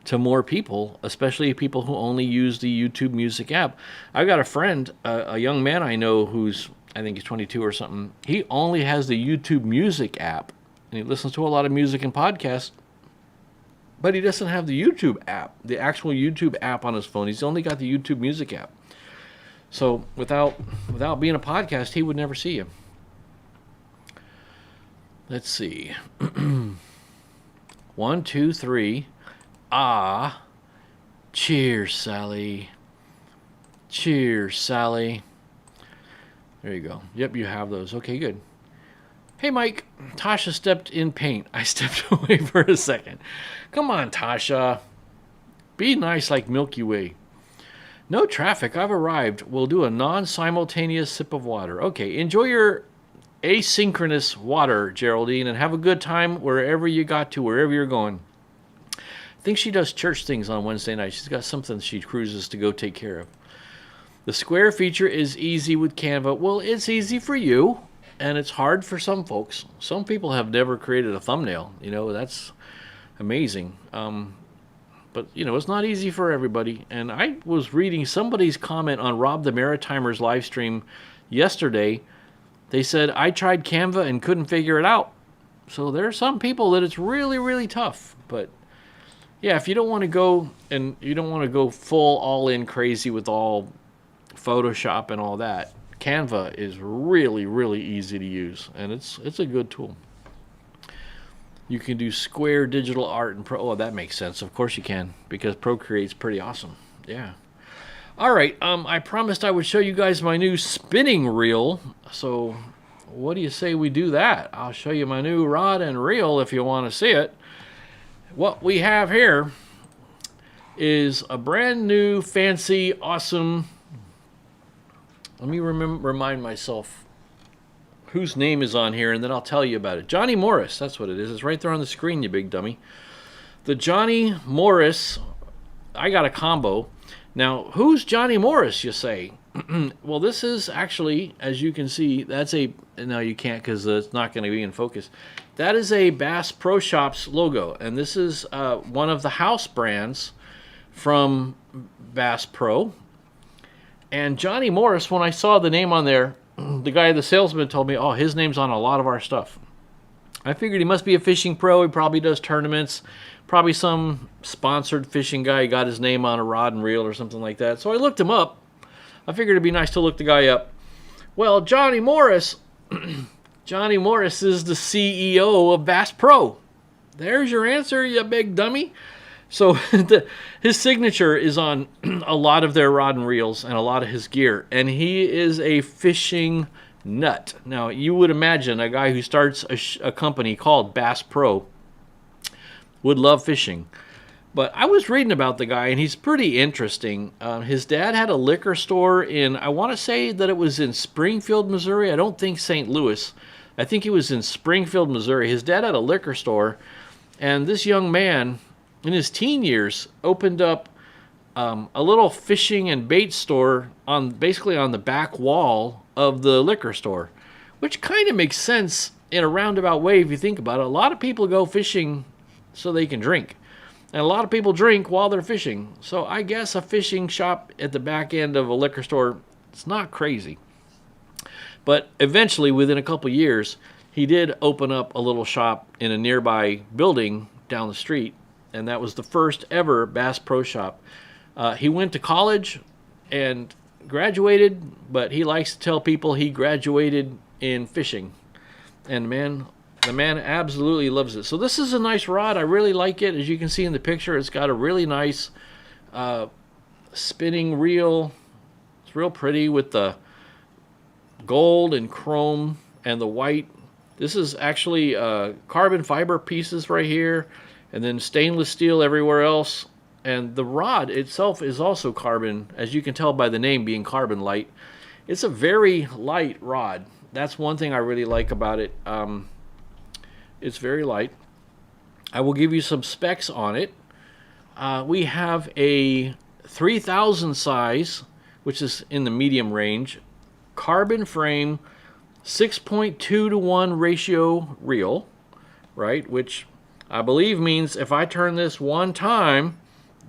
to more people, especially people who only use the YouTube Music app. I've got a friend, a young man I know who's, I think he's 22 or something. He only has the YouTube Music app, and he listens to a lot of music and podcasts, but he doesn't have the YouTube app, the actual YouTube app on his phone. He's only got the YouTube Music app. So without being a podcast, he would never see you. Let's see. 1, 2, 3. Ah. Cheers, Sally. Cheers, Sally. There you go. Yep, you have those. Okay, good. Hey, Mike. Tasha stepped in paint. I stepped away for a second. Come on, Tasha. Be nice like Milky Way. No traffic. I've arrived. We'll do a non-simultaneous sip of water. Okay, enjoy your asynchronous water, Geraldine, and have a good time wherever you got to, wherever you're going. I think she does church things on Wednesday night. She's got something she cruises to go take care of. The square feature is easy with Canva. Well, it's easy for you, and it's hard for some folks. Some people have never created a thumbnail. You know, that's amazing. But, you know, it's not easy for everybody. And I was reading somebody's comment on Rob the Maritimer's live stream yesterday. They said, I tried Canva and couldn't figure it out. So there are some people that it's really, really tough. But, yeah, if you don't want to go and you don't want to go full all-in crazy with all Photoshop and all that, Canva is really, really easy to use. And it's a good tool. You can do square digital art and Oh, that makes sense. Of course you can, because Procreate's pretty awesome. Yeah. All right. I promised I would show you guys my new spinning reel. So what do you say we do that? I'll show you my new rod and reel if you want to see it. What we have here is a brand new, fancy, awesome... Let me remind myself whose name is on here, and then I'll tell you about it. Johnny Morris, that's what it is. It's right there on the screen, you big dummy. The Johnny Morris, I got a combo. Now, who's Johnny Morris, you say? Well, this is actually, as you can see, that's a... No, you can't because it's not going to be in focus. That is a Bass Pro Shops logo, and this is one of the house brands from Bass Pro. And Johnny Morris, when I saw the name on there, the guy, the salesman, told me, oh, his name's on a lot of our stuff. I figured he must be a fishing pro. He probably does tournaments. Probably some sponsored fishing guy. He got his name on a rod and reel or something like that. So I looked him up. I figured it'd be nice to look the guy up. Well, Johnny Morris, Johnny Morris is the CEO of Bass Pro. There's your answer, you big dummy. So his signature is on a lot of their rod and reels and a lot of his gear. And he is a fishing nut. Now, you would imagine a guy who starts a company called Bass Pro would love fishing. But I was reading about the guy, and he's pretty interesting. His dad had a liquor store in, I want to say that it was in Springfield, Missouri. I don't think St. Louis. I think he was in Springfield, Missouri. His dad had a liquor store, and this young man, in his teen years, opened up a little fishing and bait store basically on the back wall of the liquor store, which kind of makes sense in a roundabout way if you think about it. A lot of people go fishing so they can drink, and a lot of people drink while they're fishing. So I guess a fishing shop at the back end of a liquor store, it's not crazy. But eventually, within a couple years, he did open up a little shop in a nearby building down the street. And that was the first ever Bass Pro Shop. He went to college and graduated, but he likes to tell people he graduated in fishing. And the man absolutely loves it. So this is a nice rod. I really like it. As you can see in the picture, it's got a really nice spinning reel. It's real pretty with the gold and chrome and the white. This is actually carbon fiber pieces right here. And then stainless steel everywhere else. And the rod itself is also carbon, as you can tell by the name being Carbon Light. It's a very light rod. That's one thing I really like about it. It's very light. I will give you some specs on it. We have a 3000 size, which is in the medium range, carbon frame, 6.2 to 1 ratio reel, right? Which I believe means if I turn this one time,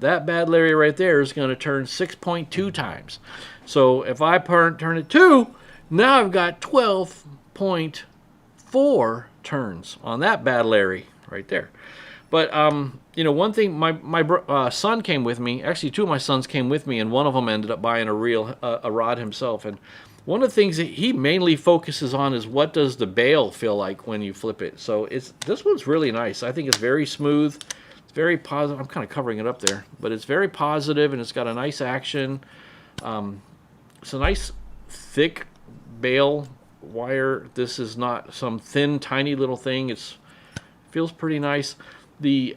that bad Larry right there is going to turn 6.2 times. So if I turn it 2, now I've got 12.4 turns on that bad Larry right there. But one thing, my son came with me. Actually, two of my sons came with me, and one of them ended up buying a rod himself. And one of the things that he mainly focuses on is what does the bail feel like when you flip it. So this one's really nice. I think it's very smooth. It's very positive. I'm kind of covering it up there, but it's very positive, and it's got a nice action. It's a nice thick bail wire. This is not some thin, tiny little thing. It feels pretty nice. The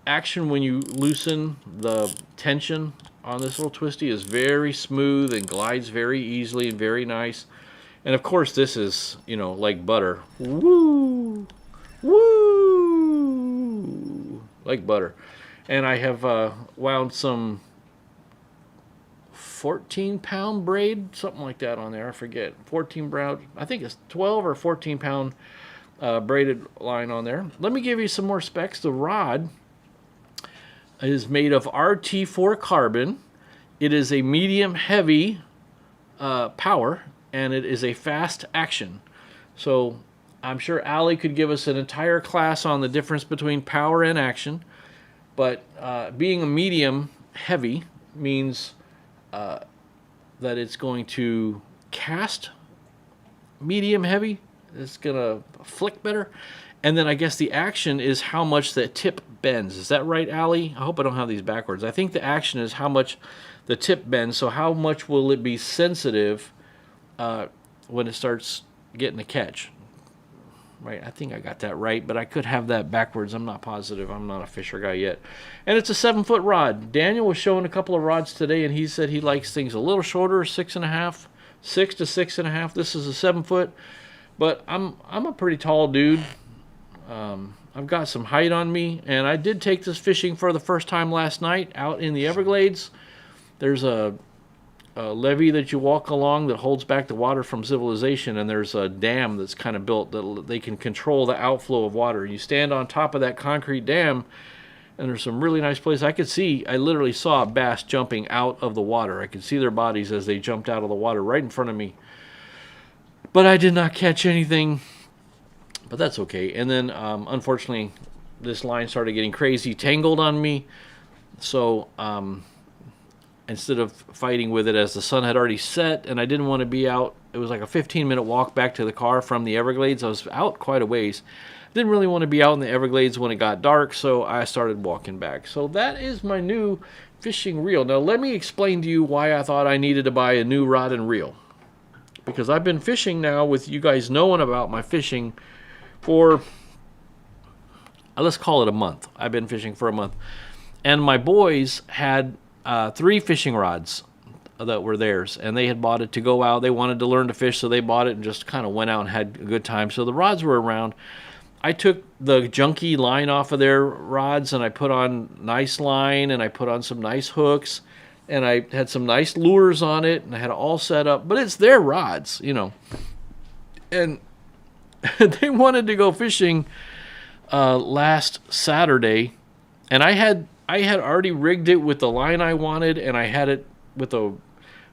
action when you loosen the tension on this little twisty is very smooth and glides very easily and very nice. And of course this is, like butter. Woo! Woo! Like butter. And I have wound some 14-pound braid, something like that on there. I forget. 14 pound. I think it's 12 or 14-pound braided line on there. Let me give you some more specs. The rod is made of RT4 carbon. It is a medium heavy power, and it is a fast action. So I'm sure Allie could give us an entire class on the difference between power and action, but being a medium heavy means that it's going to cast medium heavy. It's going to flick better. And then I guess the action is how much the tip bends. Is that right, Allie? I hope I don't have these backwards. I think the action is how much the tip bends. So how much will it be sensitive when it starts getting a catch? Right, I think I got that right, but I could have that backwards. I'm not positive. I'm not a fisher guy yet. And it's a 7-foot rod. Daniel was showing a couple of rods today, and he said he likes things a little shorter, 6.5, 6 to 6.5. This is a 7-foot. But I'm a pretty tall dude. I've got some height on me, and I did take this fishing for the first time last night out in the Everglades. There's a levee that you walk along that holds back the water from civilization, and there's a dam that's kind of built that they can control the outflow of water. You stand on top of that concrete dam, and there's some really nice places. I literally saw bass jumping out of the water. I could see their bodies as they jumped out of the water right in front of me. But I did not catch anything, but that's okay. And then, unfortunately, this line started getting crazy, tangled on me. So instead of fighting with it as the sun had already set, and I didn't want to be out, it was like a 15-minute walk back to the car from the Everglades. I was out quite a ways. Didn't really want to be out in the Everglades when it got dark, so I started walking back. So that is my new fishing reel. Now, let me explain to you why I thought I needed to buy a new rod and reel. Because I've been fishing now with you guys knowing about my fishing for, let's call it a month. I've been fishing for a month. And my boys had 3 fishing rods that were theirs. And they had bought it to go out. They wanted to learn to fish, so they bought it and just kind of went out and had a good time. So the rods were around. I took the junky line off of their rods, and I put on nice line, and I put on some nice hooks. And I had some nice lures on it, and I had it all set up. But it's their rods, And they wanted to go fishing last Saturday, and I had already rigged it with the line I wanted, and I had it with a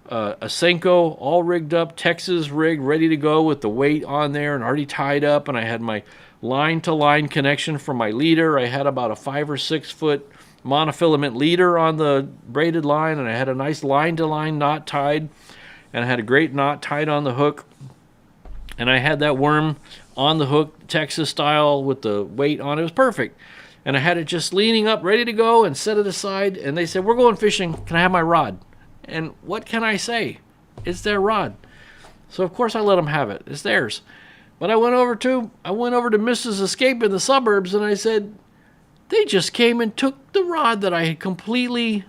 Senko all rigged up, Texas rig, ready to go with the weight on there and already tied up. And I had my line-to-line connection for my leader. I had about a 5 or 6 foot monofilament leader on the braided line, and I had a nice line-to-line knot tied, and I had a great knot tied on the hook, and I had that worm on the hook, Texas style, with the weight on it. It was perfect, and I had it just leaning up, ready to go, and set it aside, and they said, "We're going fishing. Can I have my rod?" And what can I say? It's their rod. So of course I let them have it. It's theirs. But I went over to Mrs. Escape in the suburbs, and I said, they just came and took the rod that I had completely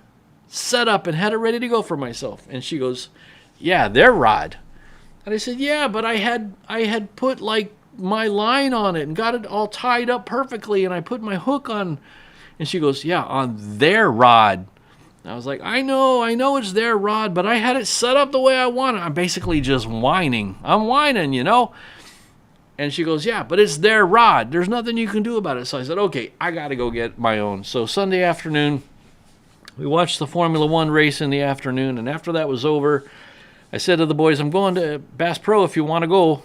set up and had it ready to go for myself. And she goes, "Yeah, their rod." And I said, "Yeah, but I had put like my line on it and got it all tied up perfectly, and I put my hook on. And she goes, yeah, on their rod. And I was like, I know it's their rod, but I had it set up the way I want it. I'm basically just whining. I'm whining, you know. And she goes, yeah, but it's their rod. There's nothing you can do about it. So I said, okay, I got to go get my own. So Sunday afternoon, we watched the Formula One race in the afternoon. And after that was over, I said to the boys, I'm going to Bass Pro if you want to go.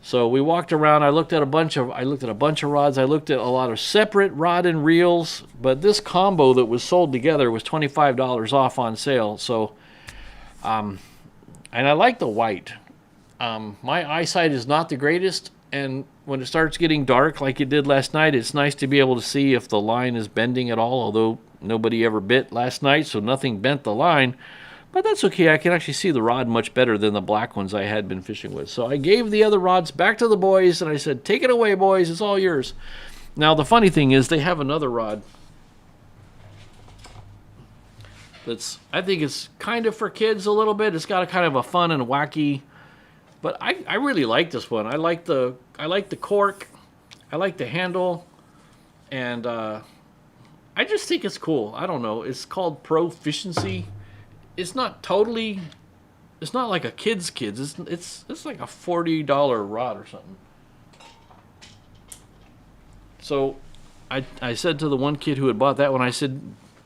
So we walked around. I looked at a bunch of rods. I looked at a lot of separate rod and reels. But this combo that was sold together was $25 off on sale. So, and I like the white. My eyesight is not the greatest, and when it starts getting dark like it did last night, it's nice to be able to see if the line is bending at all, although nobody ever bit last night, so nothing bent the line. But that's okay. I can actually see the rod much better than the black ones I had been fishing with. So I gave the other rods back to the boys, and I said, take it away, boys. It's all yours. Now, the funny thing is they have another rod I think it's kind of for kids a little bit. It's got a kind of a fun and wacky... But I really like this one. I like the cork. I like the handle. And I just think it's cool. I don't know. It's called Proficiency. It's not like a kid's. It's like a $40 rod or something. So I said to the one kid who had bought that one, I said,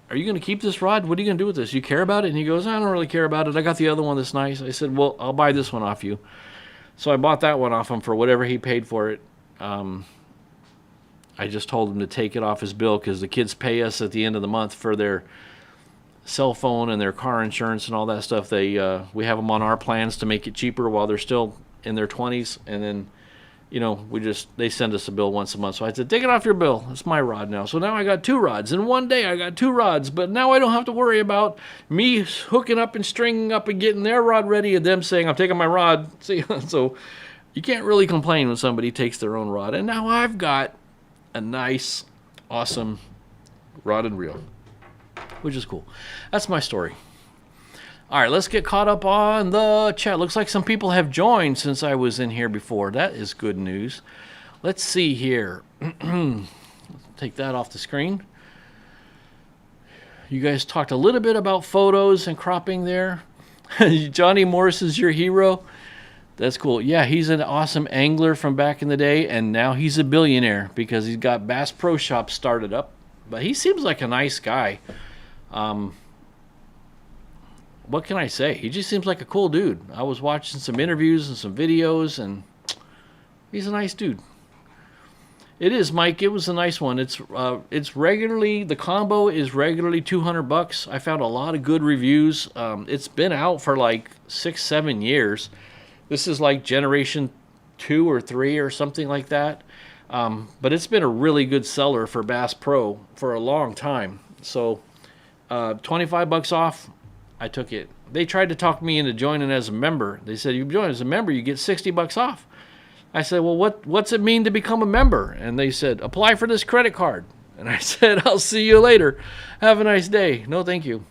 are you going to keep this rod? What are you going to do with this? You care about it? And he goes, I don't really care about it. I got the other one that's nice. I said, well, I'll buy this one off you. So I bought that one off him for whatever he paid for it. I just told him to take it off his bill because the kids pay us at the end of the month for their cell phone and their car insurance and all that stuff. We have them on our plans to make it cheaper while they're still in their 20s. And then, you know, they send us a bill once a month. So I said, take it off your bill. It's my rod now. So now I got 2 rods. In one day I got 2 rods. But now I don't have to worry about me hooking up and stringing up and getting their rod ready and them saying, I'm taking my rod. See, so you can't really complain when somebody takes their own rod. And now I've got a nice, awesome rod and reel, which is cool. That's my story. All right, let's get caught up on the chat. Looks like some people have joined since I was in here before. That is good news. Let's see here. Take that off the screen. You guys talked a little bit about photos and cropping there. Johnny Morris is your hero. That's cool. Yeah, he's an awesome angler from back in the day, and now he's a billionaire because he's got Bass Pro Shop started up. But he seems like a nice guy. What can I say? He just seems like a cool dude. I was watching some interviews and some videos, and he's a nice dude. It is, Mike. It was a nice one. It's regularly, the combo is regularly $200. I found a lot of good reviews. It's been out for like 6-7 years. This is like generation 2 or 3 or something like that. But it's been a really good seller for Bass Pro for a long time. So $25 off. I took it. They tried to talk me into joining as a member. They said, you join as a member, you get $60 off. I said, well, what's it mean to become a member? And they said, apply for this credit card. And I said, I'll see you later. Have a nice day. No, thank you.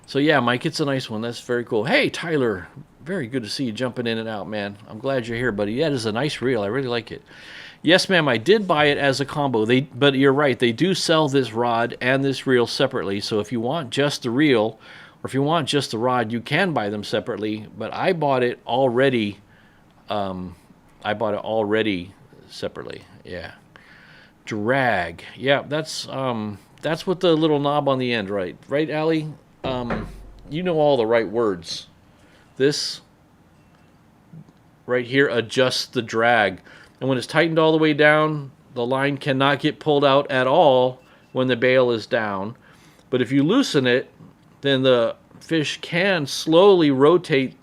So yeah, Mike, it's a nice one. That's very cool. Hey, Tyler, very good to see you jumping in and out, man. I'm glad you're here, buddy. That is a nice reel. I really like it. Yes, ma'am, I did buy it as a combo. But you're right, they do sell this rod and this reel separately. So if you want just the reel, or if you want just the rod, you can buy them separately. But I bought it already. Separately. Yeah. Drag. Yeah, that's with the little knob on the end, right? Right, Allie? You know all the right words. This right here adjusts the drag. And when it's tightened all the way down, the line cannot get pulled out at all when the bail is down. But if you loosen it, then the fish can slowly rotate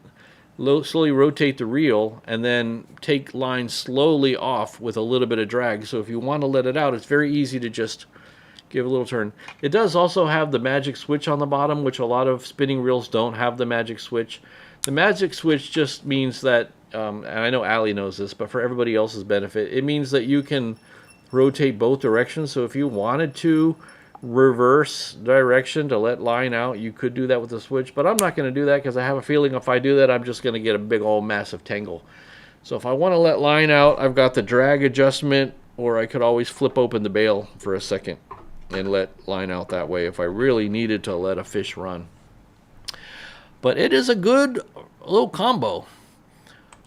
the reel and then take line slowly off with a little bit of drag. So if you want to let it out, it's very easy to just give a little turn. It does also have the magic switch on the bottom, which a lot of spinning reels don't have the magic switch. The magic switch just means that, and I know Allie knows this, but for everybody else's benefit, it means that you can rotate both directions. So if you wanted to reverse direction to let line out, you could do that with the switch. But I'm not going to do that because I have a feeling if I do that, I'm just going to get a big old massive tangle. So if I want to let line out, I've got the drag adjustment, or I could always flip open the bail for a second and let line out that way if I really needed to let a fish run. But it is a good little combo.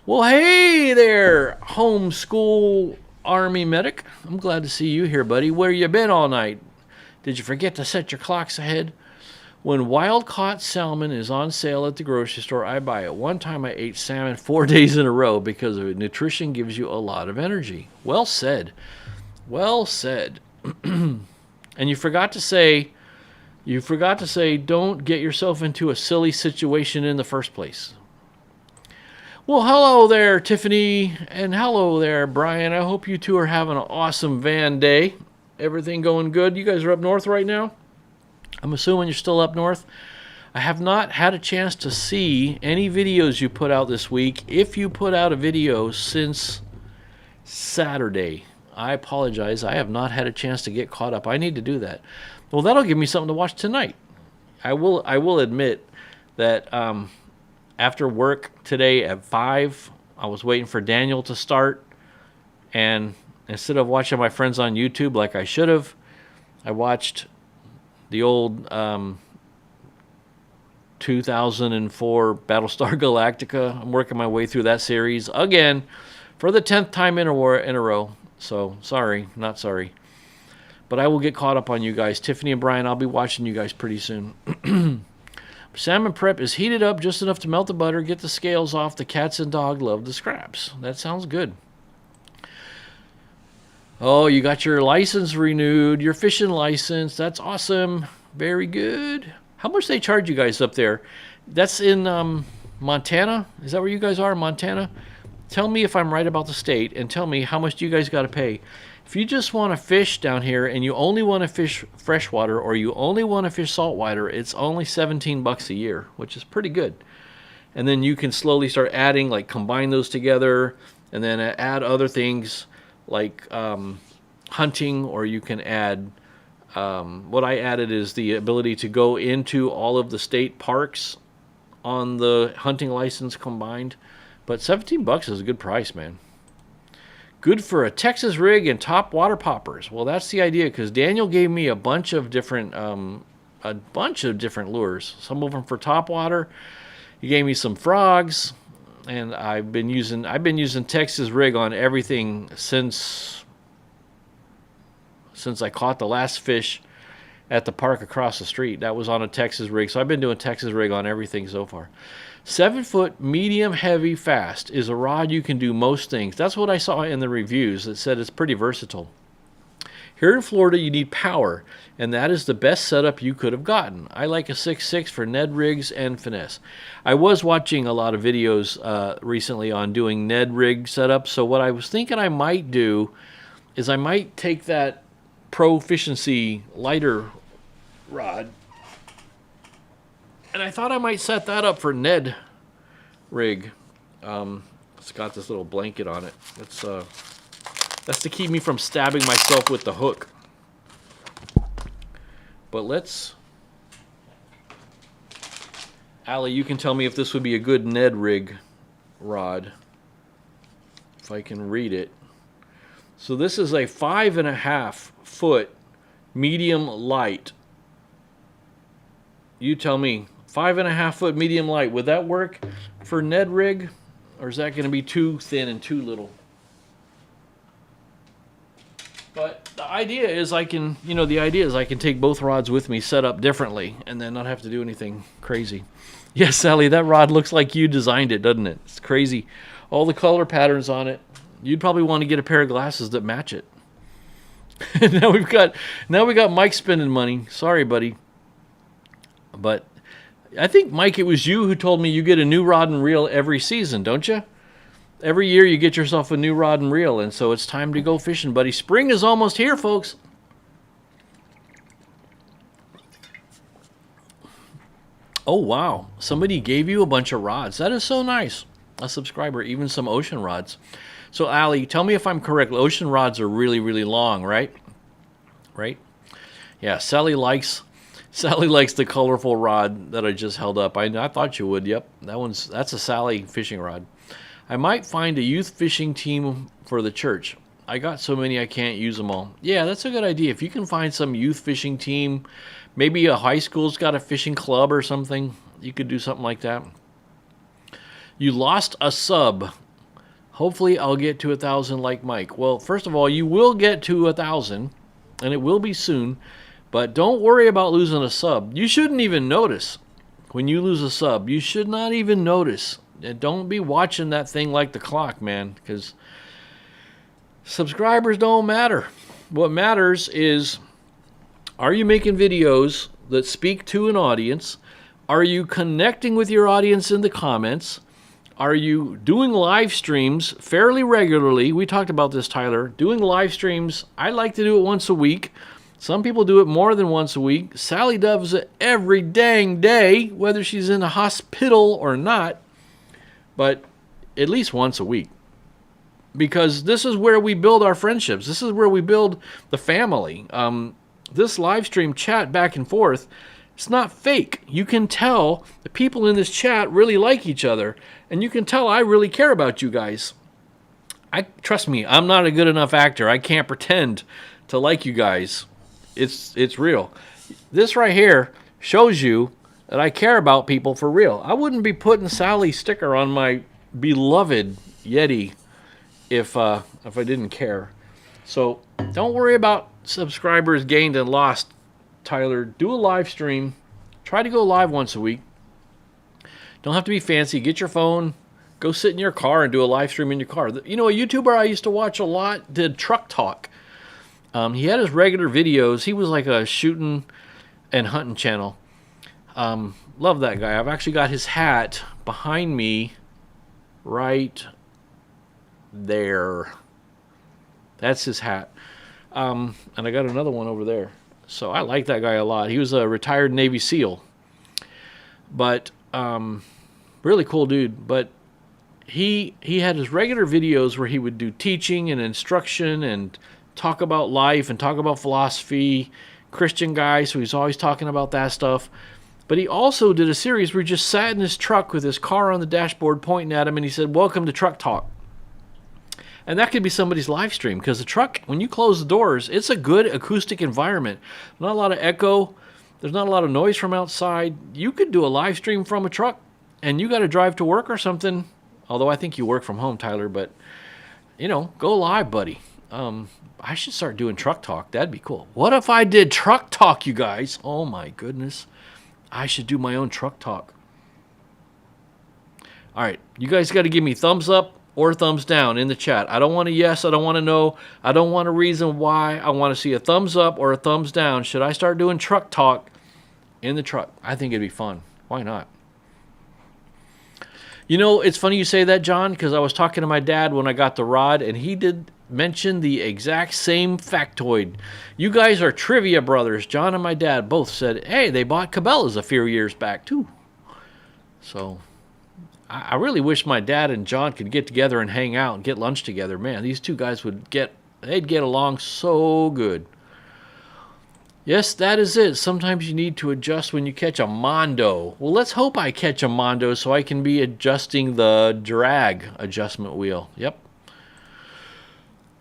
Well, hey there, homeschool Army medic. I'm glad to see you here, buddy. Where you been all night? Did you forget to set your clocks ahead? When wild-caught salmon is on sale at the grocery store, I buy it. One time I ate salmon 4 days in a row because of it. Nutrition gives you a lot of energy. Well said. Well said. And you forgot to say, don't get yourself into a silly situation in the first place. Well, hello there, Tiffany, and hello there, Brian. I hope you two are having an awesome van day. Everything going good? You guys are up north right now? I'm assuming you're still up north. I have not had a chance to see any videos you put out this week. If you put out a video since Saturday, I apologize. I have not had a chance to get caught up. I need to do that. Well, that'll give me something to watch tonight. I will admit that after work today at 5, I was waiting for Daniel to start, and instead of watching my friends on YouTube like I should have, I watched the old 2004 Battlestar Galactica. I'm working my way through that series again for the 10th time in a row. So sorry, not sorry. But I will get caught up on you guys. Tiffany and Brian, I'll be watching you guys pretty soon. Salmon prep is heated up just enough to melt the butter, get the scales off. The cats and dog love the scraps. That sounds good. Oh, you got your license renewed, your fishing license. That's awesome. Very good. How much they charge you guys up there? That's in Montana? Is that where you guys are, Montana? Tell me if I'm right about the state, and tell me how much do you guys got to pay. If you just want to fish down here and you only want to fish freshwater or you only want to fish saltwater, it's only $17 a year, which is pretty good. And then you can slowly start adding, like combine those together, and then add other things like hunting, or you can add, what I added is the ability to go into all of the state parks on the hunting license combined. But $17 is a good price, man. Good for a Texas rig and top water poppers. Well, that's the idea, because Daniel gave me a bunch of different lures. Some of them for top water. He gave me some frogs, and I've been using Texas rig on everything since I caught the last fish at the park across the street. That was on a Texas rig. So I've been doing Texas rig on everything so far. 7-foot, medium, heavy, fast is a rod you can do most things. That's what I saw in the reviews that said it's pretty versatile. Here in Florida, you need power, and that is the best setup you could have gotten. I like a 6.6 for Ned rigs and finesse. I was watching a lot of videos recently on doing Ned rig setup, so what I was thinking I might do is I might take that Proficiency lighter rod, and I thought I might set that up for Ned rig. It's got this little blanket on it. That's to keep me from stabbing myself with the hook. But Allie, you can tell me if this would be a good Ned rig rod, if I can read it. So this is a 5.5 foot medium light. You tell me, 5.5 foot medium light, would that work for Ned rig, or is that going to be too thin and too little? But the idea is I can take both rods with me, set up differently, and then not have to do anything crazy. Yes, Sally, that rod looks like you designed it, doesn't it? It's crazy. All the color patterns on it. You'd probably want to get a pair of glasses that match it. Now we got Mike spending money. Sorry, buddy. But I think, Mike, it was you who told me you get a new rod and reel every season, don't you? Every year you get yourself a new rod and reel, and so it's time to go fishing, buddy. Spring is almost here, folks. Oh, wow. Somebody gave you a bunch of rods. That is so nice. A subscriber, even some ocean rods. So, Allie, tell me if I'm correct. Ocean rods are really, really long, right? Right? Yeah, Sally likes the colorful rod that I just held up. I thought you would. Yep, that's a Sally fishing rod. I might find a youth fishing team for the church. I got so many I can't use them all. Yeah, that's a good idea. If you can find some youth fishing team, maybe a high school's got a fishing club or something, you could do something like that. You lost a sub. Hopefully I'll get to 1,000 like Mike. Well, first of all, you will get to 1,000, and it will be soon. But don't worry about losing a sub. You shouldn't even notice when you lose a sub. You should not even notice. And don't be watching that thing like the clock, man, because subscribers don't matter. What matters is, are you making videos that speak to an audience? Are you connecting with your audience in the comments? Are you doing live streams fairly regularly? We talked about this, Tyler. Doing live streams, I like to do it once a week. Some people do it more than once a week. Sally does it every dang day, whether she's in a hospital or not, but at least once a week. Because this is where we build our friendships. This is where we build the family. This live stream chat back and forth, it's not fake. You can tell the people in this chat really like each other, and you can tell I really care about you guys. Trust me, I'm not a good enough actor. I can't pretend to like you guys. It's real. This right here shows you that I care about people for real. I wouldn't be putting Sally's sticker on my beloved Yeti if I didn't care. So don't worry about subscribers gained and lost, Tyler. Do a live stream. Try to go live once a week. Don't have to be fancy. Get your phone. Go sit in your car and do a live stream in your car. You know, a YouTuber I used to watch a lot did Truck Talk. He had his regular videos. He was like a shooting and hunting channel. Love that guy. I've actually got his hat behind me right there. That's his hat. And I got another one over there. So I like that guy a lot. He was a retired Navy SEAL. But really cool dude. But he had his regular videos where he would do teaching and instruction and talk about life and talk about philosophy. Christian guy, so he's always talking about that stuff. But he also did a series where he just sat in his truck with his car on the dashboard pointing at him, and he said, "Welcome to Truck Talk." And that could be somebody's live stream, because the truck, when you close the doors, it's a good acoustic environment. Not a lot of echo. There's not a lot of noise from outside. You could do a live stream from a truck, and you got to drive to work or something. Although I think you work from home, Tyler, but, you know, go live, buddy. I should start doing Truck Talk. That'd be cool. What if I did Truck Talk, you guys? Oh, my goodness. I should do my own Truck Talk. All right. You guys got to give me thumbs up or thumbs down in the chat. I don't want a yes. I don't want to know. I don't want a reason why. I want to see a thumbs up or a thumbs down. Should I start doing Truck Talk in the truck? I think it'd be fun. Why not? You know, it's funny you say that, John, because I was talking to my dad when I got the rod, and he did mention the exact same factoid. You guys are trivia brothers. John and my dad both said, hey, they bought Cabela's a few years back, too. So I really wish my dad and John could get together and hang out and get lunch together. Man, these two guys they'd get along so good. Yes, that is it. Sometimes you need to adjust when you catch a mondo. Well, let's hope I catch a mondo so I can be adjusting the drag adjustment wheel. Yep.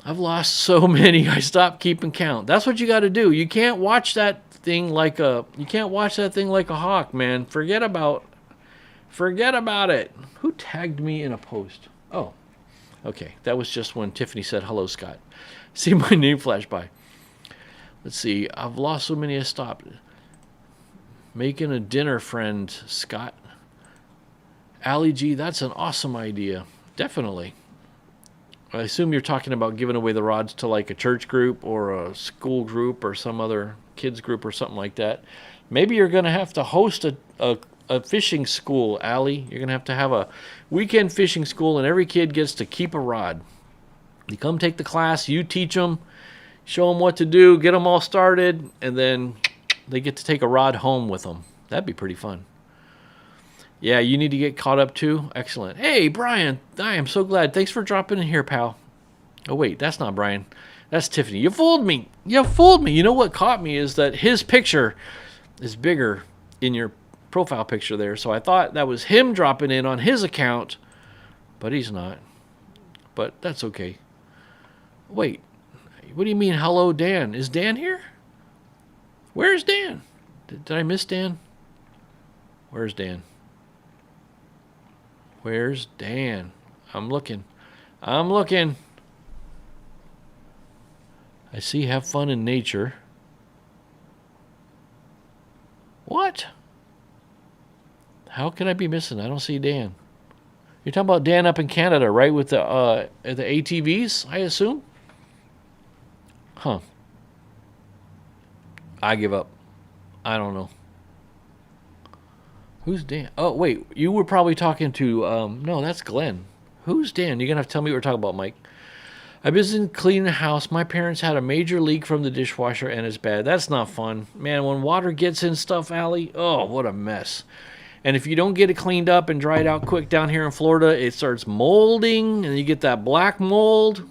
I've lost so many, I stopped keeping count. That's what you got to do. You can't watch that thing like a hawk, man. Forget about it. Who tagged me in a post? Oh, okay. That was just when Tiffany said, hello, Scott. See my name flash by. Let's see. I've lost so many I stopped. Making a dinner friend, Scott. Ali G, that's an awesome idea. Definitely. I assume you're talking about giving away the rods to like a church group or a school group or some other kids group or something like that. Maybe you're going to have to host a fishing school, Allie. You're going to have a weekend fishing school, and every kid gets to keep a rod. You come take the class, you teach them, show them what to do, get them all started, and then they get to take a rod home with them. That'd be pretty fun. Yeah, you need to get caught up too? Excellent. Hey, Brian, I am so glad. Thanks for dropping in here, pal. Oh, wait, that's not Brian. That's Tiffany. You fooled me. You fooled me. You know what caught me is that his picture is bigger in your profile picture there. So I thought that was him dropping in on his account, but he's not. But that's okay. Wait, what do you mean, hello, Dan? Is Dan here? Where's Dan? Did I miss Dan? Where's Dan? Where's Dan? I'm looking. I'm looking. I see have fun in nature. What? How can I be missing? I don't see Dan. You're talking about Dan up in Canada, right? With the ATVs, I assume? Huh. I give up. I don't know. Who's Dan? Oh, wait. You were probably talking to... no, that's Glenn. Who's Dan? You're going to have to tell me what we're talking about, Mike. I've been cleaning the house. My parents had a major leak from the dishwasher, and it's bad. That's not fun. Man, when water gets in stuff, Allie, oh, what a mess. And if you don't get it cleaned up and dried out quick down here in Florida, it starts molding, and you get that black mold.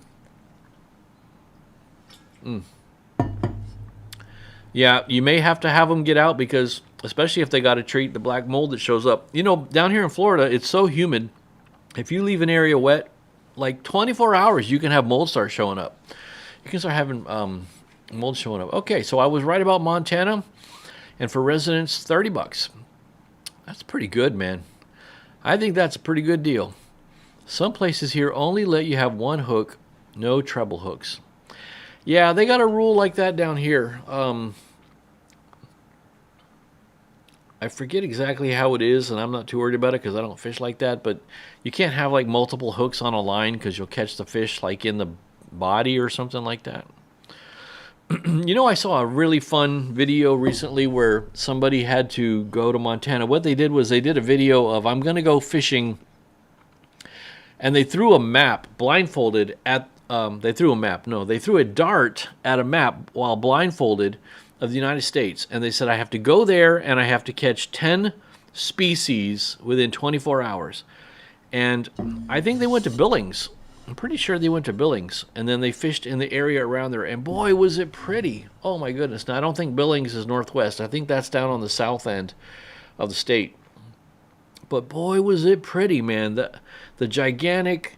Yeah, you may have to have them get out because, especially if they got to treat the black mold that shows up. You know, down here in Florida, it's so humid. If you leave an area wet, like 24 hours, you can have mold start showing up. You can start having mold showing up. Okay, so I was right about Montana, and for residents, $30. That's pretty good, man. I think that's a pretty good deal. Some places here only let you have one hook, no treble hooks. Yeah, they got a rule like that down here. I forget exactly how it is, and I'm not too worried about it because I don't fish like that, but you can't have like multiple hooks on a line because you'll catch the fish like in the body or something like that. You know, I saw a really fun video recently where somebody had to go to Montana. What they did was they did a video of, I'm going to go fishing, and they threw a map blindfolded at, they threw a dart at a map while blindfolded of the United States. And they said, I have to go there and I have to catch 10 species within 24 hours. And I think they went to Billings. I'm pretty sure they went to Billings, and then they fished in the area around there, and boy, was it pretty. Oh, my goodness. Now, I don't think Billings is northwest. I think that's down on the south end of the state. But boy, was it pretty, man. The gigantic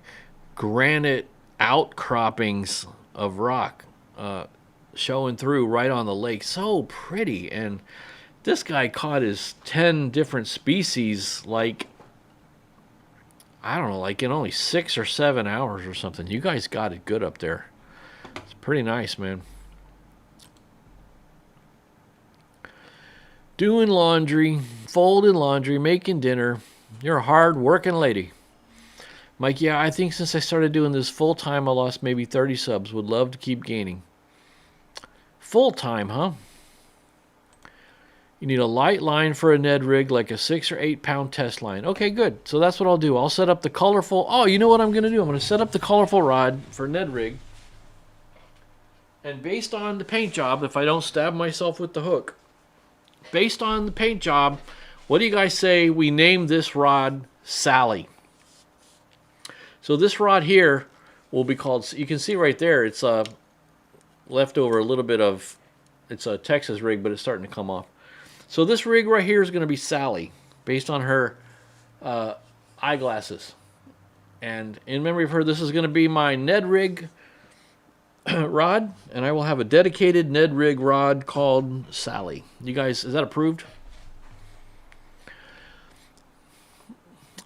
granite outcroppings of rock showing through right on the lake. So pretty. And this guy caught his 10 different species, like, I don't know, like in only 6 or 7 hours or something. You guys got it good up there. It's pretty nice, man. Doing laundry, folding laundry, making dinner. You're a hard-working lady. Mike, yeah, I think since I started doing this full-time, I lost maybe 30 subs. Would love to keep gaining. Full-time, huh? You need a light line for a Ned rig, like a 6 or 8 pound test line. Okay, good. So that's what I'll do. I'll set up the colorful... Oh, you know what I'm going to do? I'm going to set up the colorful rod for Ned rig. And based on the paint job, if I don't stab myself with the hook, based on the paint job, what do you guys say we name this rod Sally? So this rod here will be called... You can see right there, it's left over a little bit of... It's a Texas rig, but it's starting to come off. So this rig right here is going to be Sally, based on her eyeglasses. And in memory of her, this is going to be my Ned rig rod, and I will have a dedicated Ned rig rod called Sally. You guys, is that approved?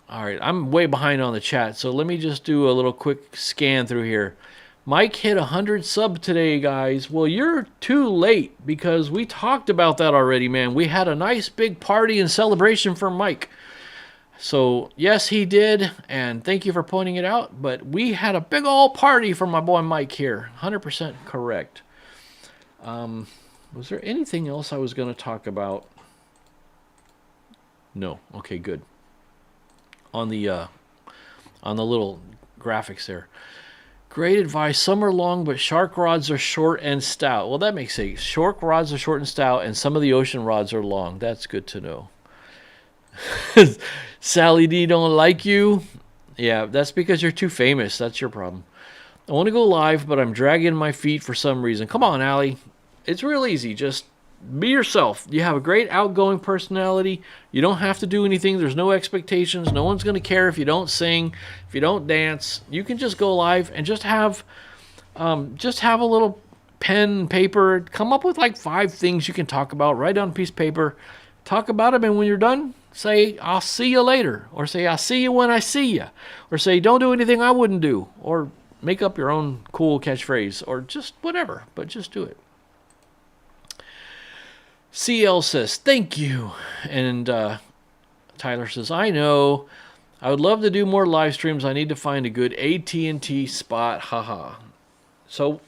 All right, I'm way behind on the chat, so let me just do a little quick scan through here. Mike hit 100 subs today, guys. Well, you're too late because we talked about that already, man. We had a nice big party and celebration for Mike. So, yes, he did, and thank you for pointing it out, but we had a big old party for my boy Mike here. 100% correct. Was there anything else I was going to talk about? No. Okay, good. On the little graphics there. Great advice. Some are long, but shark rods are short and stout. Well, that makes sense. Shark rods are short and stout, and some of the ocean rods are long. That's good to know. Sally D don't like you. Yeah, that's because you're too famous. That's your problem. I want to go live, but I'm dragging my feet for some reason. Come on, Allie. It's real easy. Just be yourself. You have a great outgoing personality. You don't have to do anything. There's no expectations. No one's going to care if you don't sing, if you don't dance. You can just go live and just have a little pen and paper. Come up with like 5 things you can talk about. Write down a piece of paper. Talk about them, and when you're done, say, I'll see you later. Or say, I'll see you when I see you. Or say, don't do anything I wouldn't do. Or make up your own cool catchphrase. Or just whatever, but just do it. CL says, thank you. And Tyler says, I know. I would love to do more live streams. I need to find a good AT&T spot. Haha. So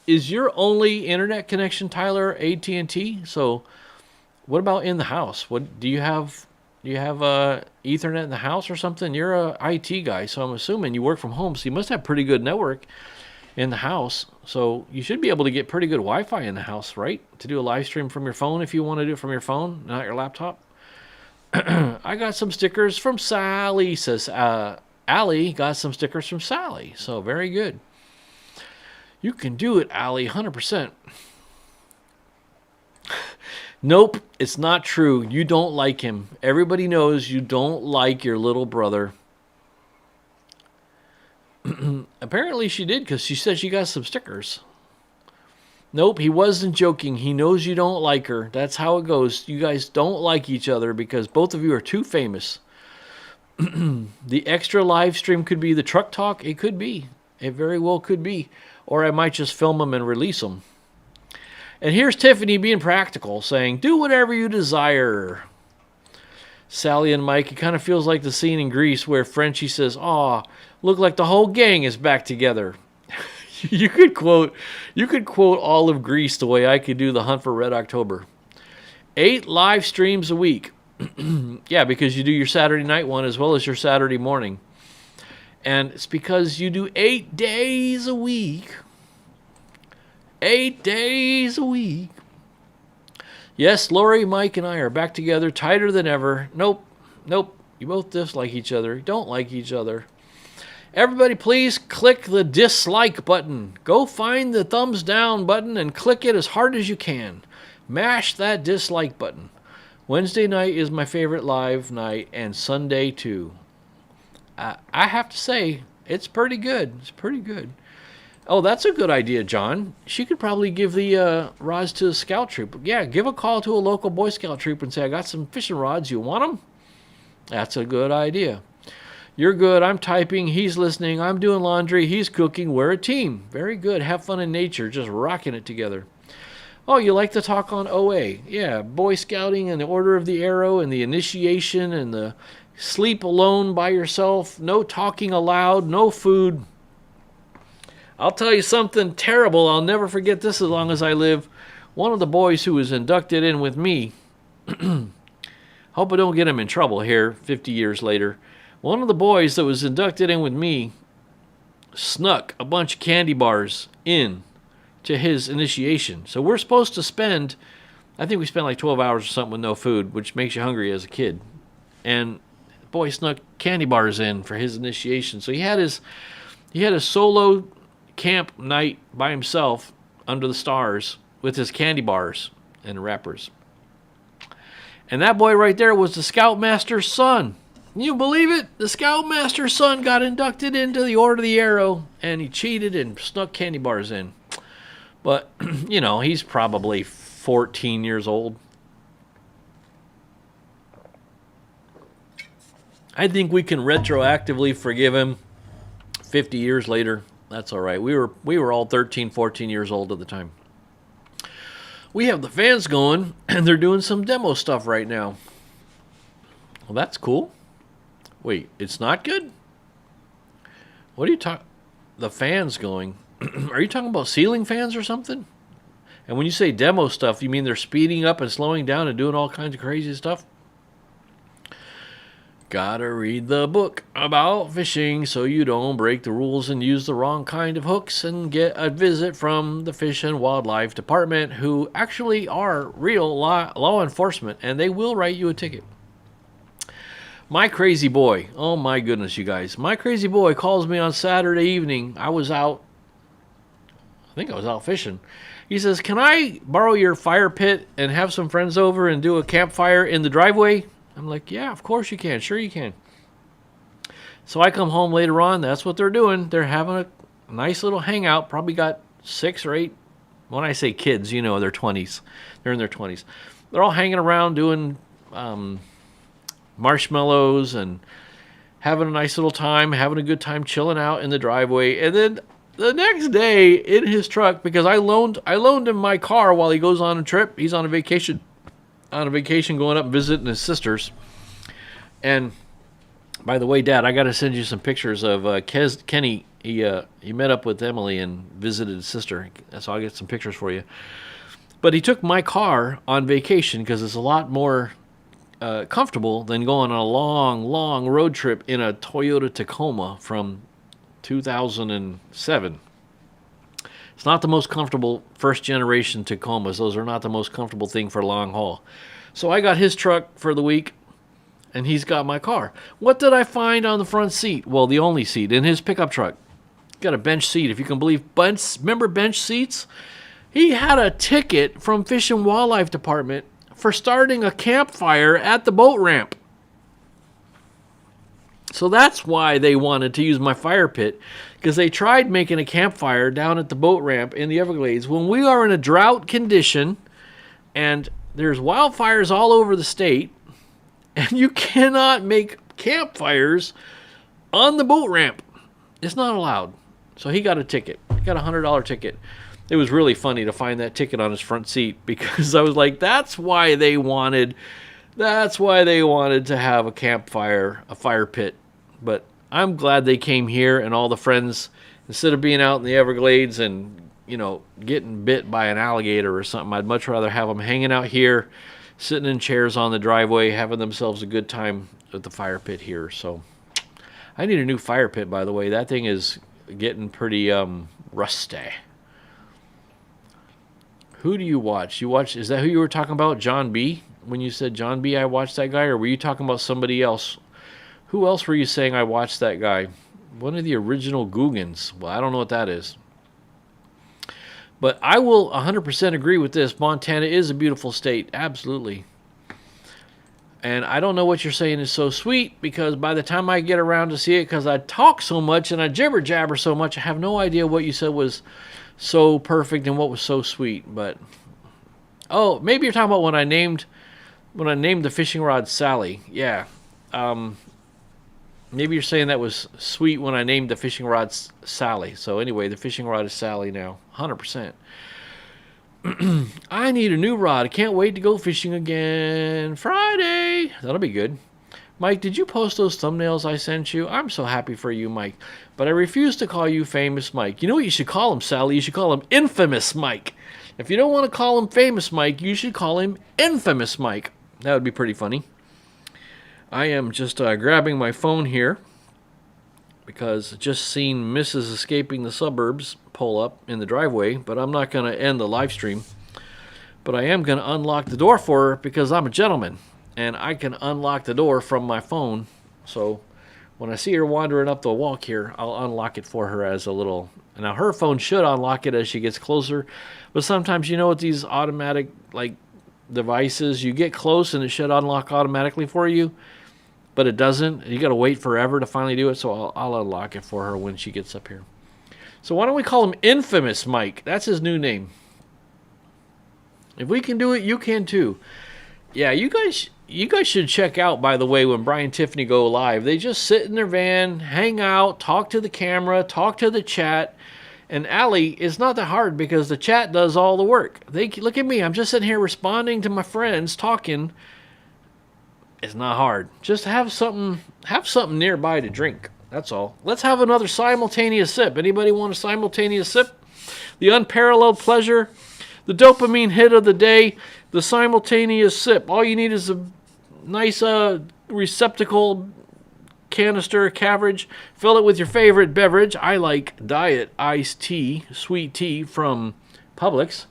is your only internet connection, Tyler, AT&T? So what about in the house? What do you have? Do you have Ethernet in the house or something? You're a IT guy, so I'm assuming you work from home. So you must have pretty good network in the house. So you should be able to get pretty good Wi-Fi in the house, right? To do a live stream from your phone if you want to do it from your phone, not your laptop. I got some stickers from Sally, says Allie got some stickers from Sally. So very good. You can do it, Allie, 100%. Nope, it's not true. You don't like him. Everybody knows you don't like your little brother. Apparently she did, because she said she got some stickers. Nope, he wasn't joking. He knows you don't like her. That's how it goes. You guys don't like each other because both of you are too famous. The extra live stream could be the truck talk. It could be. It very well could be. Or I might just film them and release them. And here's Tiffany being practical, saying, do whatever you desire. Sally and Mike, it kind of feels like the scene in Grease where Frenchie says, aw, look like the whole gang is back together. You could quote all of Grease the way I could do the Hunt for Red October. 8 live streams a week. Yeah, because you do your Saturday night one as well as your Saturday morning. And it's because you do 8 days a week. 8 days a week. Yes, Lori, Mike, and I are back together, tighter than ever. Nope. You both dislike each other. You don't like each other. Everybody, please click the dislike button. Go find the thumbs down button and click it as hard as you can. Mash that dislike button. Wednesday night is my favorite live night, and Sunday too. I have to say, it's pretty good. It's pretty good. Oh, that's a good idea, John. She could probably give the rods to the scout troop. Yeah, give a call to a local Boy Scout troop and say, I got some fishing rods. You want them? That's a good idea. You're good. I'm typing. He's listening. I'm doing laundry. He's cooking. We're a team. Very good. Have fun in nature. Just rocking it together. Oh, you like to talk on OA. Yeah, Boy Scouting and the Order of the Arrow and the initiation and the sleep alone by yourself. No talking aloud. No food. I'll tell you something terrible. I'll never forget this as long as I live. One of the boys who was inducted in with me, hope I don't get him in trouble here 50 years later. One of the boys that was inducted in with me snuck a bunch of candy bars in to his initiation. So we're supposed to spend, I think we spent like 12 hours or something with no food, which makes you hungry as a kid. And the boy snuck candy bars in for his initiation. So he had a solo camp night by himself under the stars with his candy bars and wrappers. And that boy right there was the Scoutmaster's son. Can you believe it? The Scoutmaster's son got inducted into the Order of the Arrow, and he cheated and snuck candy bars in. But, you know, he's probably 14 years old. I think we can retroactively forgive him 50 years later. That's all right. We were all 13, 14 years old at the time. We have the fans going, and they're doing some demo stuff right now. Well, that's cool. Wait, it's not good? What are you talking? The fans going? Are you talking about ceiling fans or something? And when you say demo stuff, you mean they're speeding up and slowing down and doing all kinds of crazy stuff? Gotta read the book about fishing so you don't break the rules and use the wrong kind of hooks and get a visit from the Fish and Wildlife Department, who actually are real law enforcement, and they will write you a ticket. My crazy boy, oh my goodness, you guys. My crazy boy calls me on Saturday evening. I think I was out fishing. He says, "Can I borrow your fire pit and have some friends over and do a campfire in the driveway?" I'm like, "Yeah, of course you can. Sure you can." So I come home later on. That's what they're doing. They're having a nice little hangout. Probably got 6 or 8. When I say kids, you know, they're 20s. They're in their 20s. They're all hanging around doing marshmallows and having a nice little time, having a good time chilling out in the driveway. And then the next day in his truck, because I loaned him my car while he goes on a trip. He's on a vacation going up and visiting his sisters. And by the way, Dad, I got to send you some pictures of Kenny. He met up with Emily and visited his sister, so I'll get some pictures for you. But he took my car on vacation because it's a lot more comfortable than going on a long, long road trip in a Toyota Tacoma from 2007. It's not the most comfortable first generation Tacomas. Those are not the most comfortable thing for long haul. So I got his truck for the week, and he's got my car. What did I find on the front seat? Well, the only seat in his pickup truck. Got a bench seat, if you can believe. Remember bench seats? He had a ticket from Fish and Wildlife Department for starting a campfire at the boat ramp. So that's why they wanted to use my fire pit, because they tried making a campfire down at the boat ramp in the Everglades when we are in a drought condition and there's wildfires all over the state, and you cannot make campfires on the boat ramp. It's not allowed. So he got a ticket. He got a $100 ticket. It was really funny to find that ticket on his front seat, because I was like, that's why they wanted to have a campfire, a fire pit. But I'm glad they came here, and all the friends, instead of being out in the Everglades and, you know, getting bit by an alligator or something, I'd much rather have them hanging out here, sitting in chairs on the driveway, having themselves a good time at the fire pit here. So I need a new fire pit, by the way. That thing is getting pretty rusty. Who do you watch? Is that who you were talking about, John B? When you said John B, I watched that guy, or were you talking about somebody else? Who else were you saying I watched that guy? One of the original Googans. Well, I don't know what that is. But I will 100% agree with this. Montana is a beautiful state. Absolutely. And I don't know what you're saying is so sweet, because by the time I get around to see it, because I talk so much and I jibber jabber so much, I have no idea what you said was so perfect and what was so sweet. But oh, maybe you're talking about when I named the fishing rod Sally. Yeah. Maybe you're saying that was sweet when I named the fishing rod Sally. So anyway, the fishing rod is Sally now, 100%. I need a new rod. I can't wait to go fishing again. Friday. That'll be good. Mike, did you post those thumbnails I sent you? I'm so happy for you, Mike. But I refuse to call you Famous Mike. You know what you should call him, Sally? You should call him Infamous Mike. If you don't want to call him Famous Mike, you should call him Infamous Mike. That would be pretty funny. I am just grabbing my phone here, because just seen Mrs. Escaping the Suburbs pull up in the driveway, but I'm not going to end the live stream. But I am going to unlock the door for her, because I'm a gentleman, and I can unlock the door from my phone. So when I see her wandering up the walk here, I'll unlock it for her as a little... Now, her phone should unlock it as she gets closer, but sometimes, you know, with these automatic, like, devices, you get close and it should unlock automatically for you, but it doesn't. You got to wait forever to finally do it, so I'll unlock it for her when she gets up here. So why don't we call him Infamous Mike? That's his new name. If we can do it, you can too. Yeah, you guys should check out, by the way, when Brian and Tiffany go live. They just sit in their van, hang out, talk to the camera, talk to the chat. And Allie, it's not that hard, because the chat does all the work. Look at me. I'm just sitting here responding to my friends, talking. It's not hard. Just have something nearby to drink. That's all. Let's have another simultaneous sip. Anybody want a simultaneous sip? The unparalleled pleasure, the dopamine hit of the day, the simultaneous sip. All you need is a nice receptacle, canister, carriage. Fill it with your favorite beverage. I like diet iced tea, sweet tea from Publix.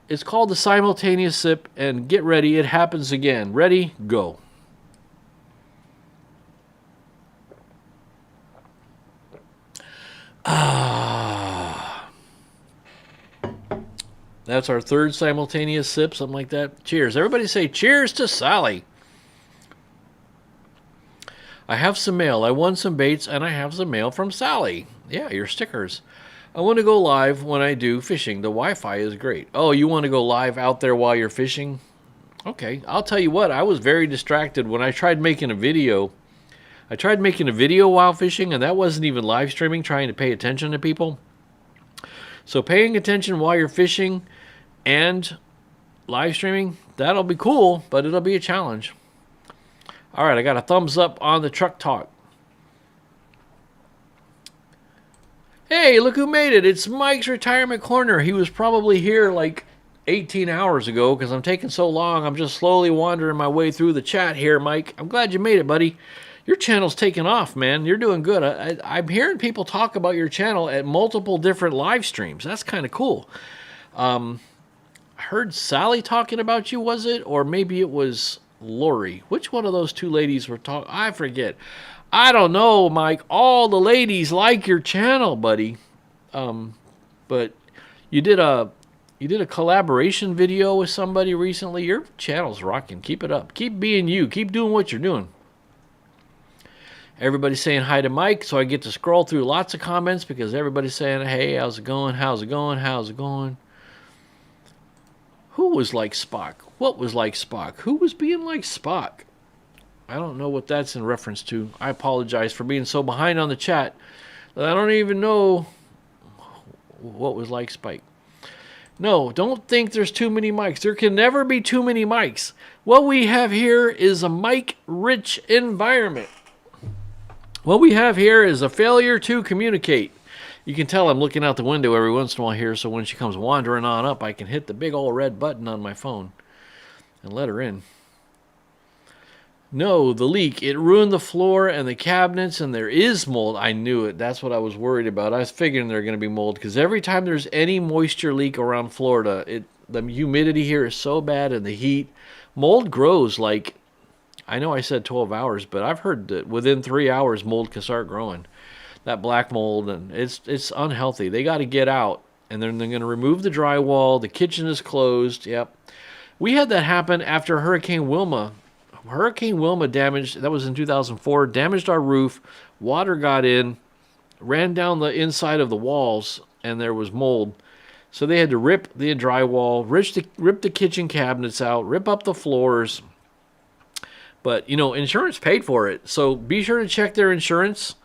It's called the simultaneous sip, and get ready. It happens again. Ready? Go. That's our third simultaneous sip, something like that. Cheers. Everybody say cheers to Sally. I have some mail. I won some baits, and I have some mail from Sally. Yeah, your stickers. I want to go live when I do fishing. The Wi-Fi is great. Oh, you want to go live out there while you're fishing? Okay, I'll tell you what. I was very distracted when I tried making a video. I tried making a video while fishing, and that wasn't even live streaming, trying to pay attention to people. So paying attention while you're fishing and live streaming, that'll be cool, but it'll be a challenge. All right, I got a thumbs up on the truck talk. Hey, look who made it. It's Mike's Retirement Corner. He was probably here like 18 hours ago because I'm taking so long. I'm just slowly wandering my way through the chat here, Mike. I'm glad you made it, buddy. Your channel's taking off, man. You're doing good. I'm hearing people talk about your channel at multiple different live streams. That's kind of cool. I heard Sally talking about you, was it? Or maybe it was Lori. Which one of those two ladies were talking? I forget. I don't know, Mike. All the ladies like your channel, buddy. But you did a collaboration video with somebody recently. Your channel's rocking. Keep it up. Keep being you. Keep doing what you're doing. Everybody's saying hi to Mike, so I get to scroll through lots of comments because everybody's saying, hey, how's it going? How's it going? How's it going? Who was like Spock? What was like Spock? Who was being like Spock? I don't know what that's in reference to. I apologize for being so behind on the chat that I don't even know what was like Spike. No, don't think there's too many mics. There can never be too many mics. What we have here is a mic-rich environment. What we have here is a failure to communicate. You can tell I'm looking out the window every once in a while here, so when she comes wandering on up, I can hit the big old red button on my phone and let her in. No, the leak. It ruined the floor and the cabinets, and there is mold. I knew it. That's what I was worried about. I was figuring there were going to be mold, because every time there's any moisture leak around Florida, the humidity here is so bad, and the heat. Mold grows like... I know I said 12 hours, but I've heard that within 3 hours mold can start growing. That black mold, and it's unhealthy. They got to get out, and then they're going to remove the drywall. The kitchen is closed. Yep. We had that happen after Hurricane Wilma. Hurricane Wilma damaged, that was in 2004, damaged our roof. Water got in, ran down the inside of the walls, and there was mold. So they had to rip the drywall, rip the kitchen cabinets out, rip up the floors. But, you know, insurance paid for it. So be sure to check their insurance.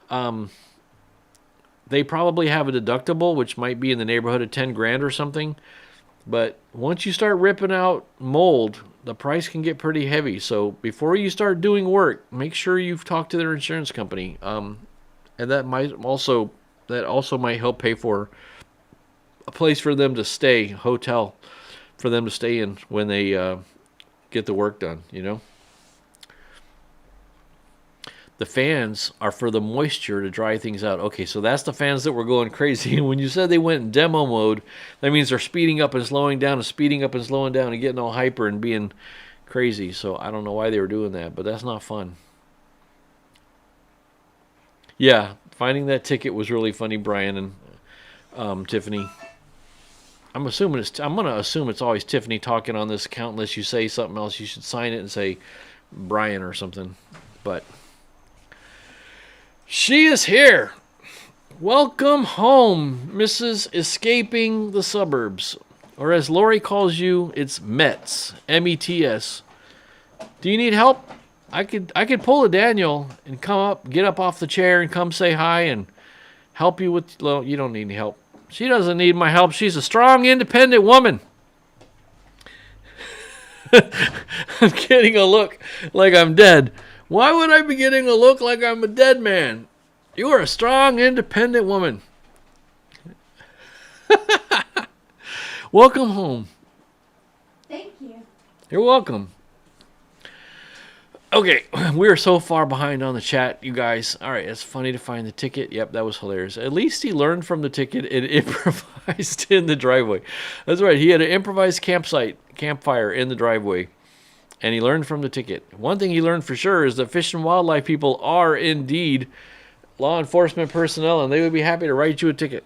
They probably have a deductible, which might be in the neighborhood of 10 grand or something. But once you start ripping out mold, the price can get pretty heavy. So before you start doing work, make sure you've talked to their insurance company. And that also might help pay for a place for them to stay, a hotel for them to stay in when they get the work done, you know. The fans are for the moisture to dry things out. Okay, so that's the fans that were going crazy. And when you said they went in demo mode, that means they're speeding up and slowing down and speeding up and slowing down and getting all hyper and being crazy. So I don't know why they were doing that, but that's not fun. Yeah, finding that ticket was really funny, Brian and Tiffany. I'm going to assume it's always Tiffany talking on this account unless you say something else. You should sign it and say Brian or something. But... she is here. Welcome home, Mrs. Escaping the Suburbs. Or as Lori calls you, it's Mets. M-E-T-S. Do you need help? I could pull a Daniel and get up off the chair and come say hi and help you with... well, you don't need any help. She doesn't need my help. She's a strong, independent woman. I'm getting a look like I'm dead. Why would I be getting a look like I'm a dead man? You are a strong, independent woman. Welcome home. Thank you. You're welcome. Okay, we are so far behind on the chat, you guys. All right, it's funny to find the ticket. Yep, that was hilarious. At least he learned from the ticket and improvised in the driveway. That's right. He had an improvised campfire in the driveway. And he learned from the ticket. One thing he learned for sure is that Fish and Wildlife people are indeed law enforcement personnel, and they would be happy to write you a ticket.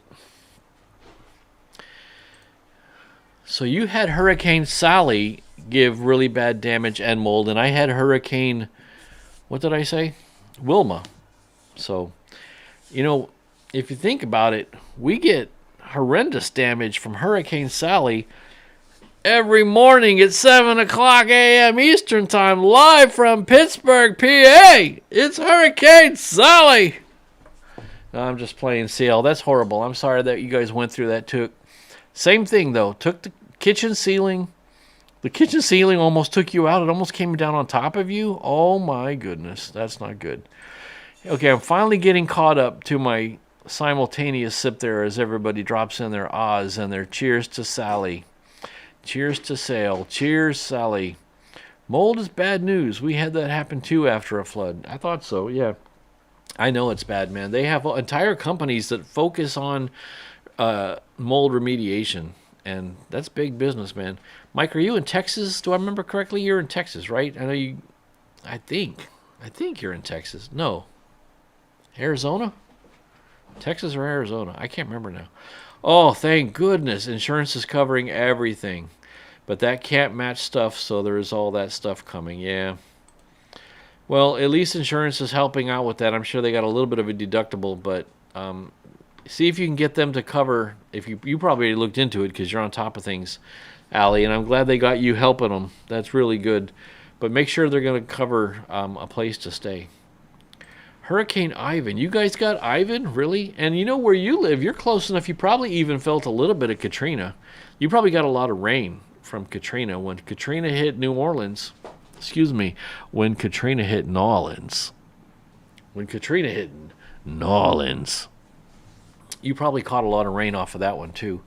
So you had Hurricane Sally give really bad damage and mold, and I had Hurricane, what did I say? Wilma. So, you know, if you think about it, we get horrendous damage from Hurricane Sally every morning at 7 o'clock a.m. Eastern Time, live from Pittsburgh, PA. It's Hurricane Sally. No, I'm just playing CL. That's horrible. I'm sorry that you guys went through that too. Same thing, though. Took the kitchen ceiling. The kitchen ceiling almost took you out. It almost came down on top of you. Oh, my goodness. That's not good. Okay, I'm finally getting caught up to my simultaneous sip there as everybody drops in their ahs and their cheers to Sally. Cheers to Sale. Cheers, Sally. Mold is bad news. We had that happen too after a flood. I thought so, yeah. I know it's bad, man. They have entire companies that focus on mold remediation, and that's big business, man. Mike, are you in Texas? Do I remember correctly? You're in Texas, right? I know you. I think you're in Texas. No, Arizona, Texas or Arizona? I can't remember now. Oh, thank goodness, insurance is covering everything, but that can't match stuff. So there is all that stuff coming. Yeah. Well, at least insurance is helping out with that. I'm sure they got a little bit of a deductible, but see if you can get them to cover. If you probably looked into it because you're on top of things, Allie, and I'm glad they got you helping them. That's really good. But make sure they're going to cover a place to stay. Hurricane Ivan. You guys got Ivan? Really? And you know where you live, you're close enough. You probably even felt a little bit of Katrina. You probably got a lot of rain from Katrina. When Katrina hit New Orleans, when Katrina hit New Orleans, you probably caught a lot of rain off of that one too.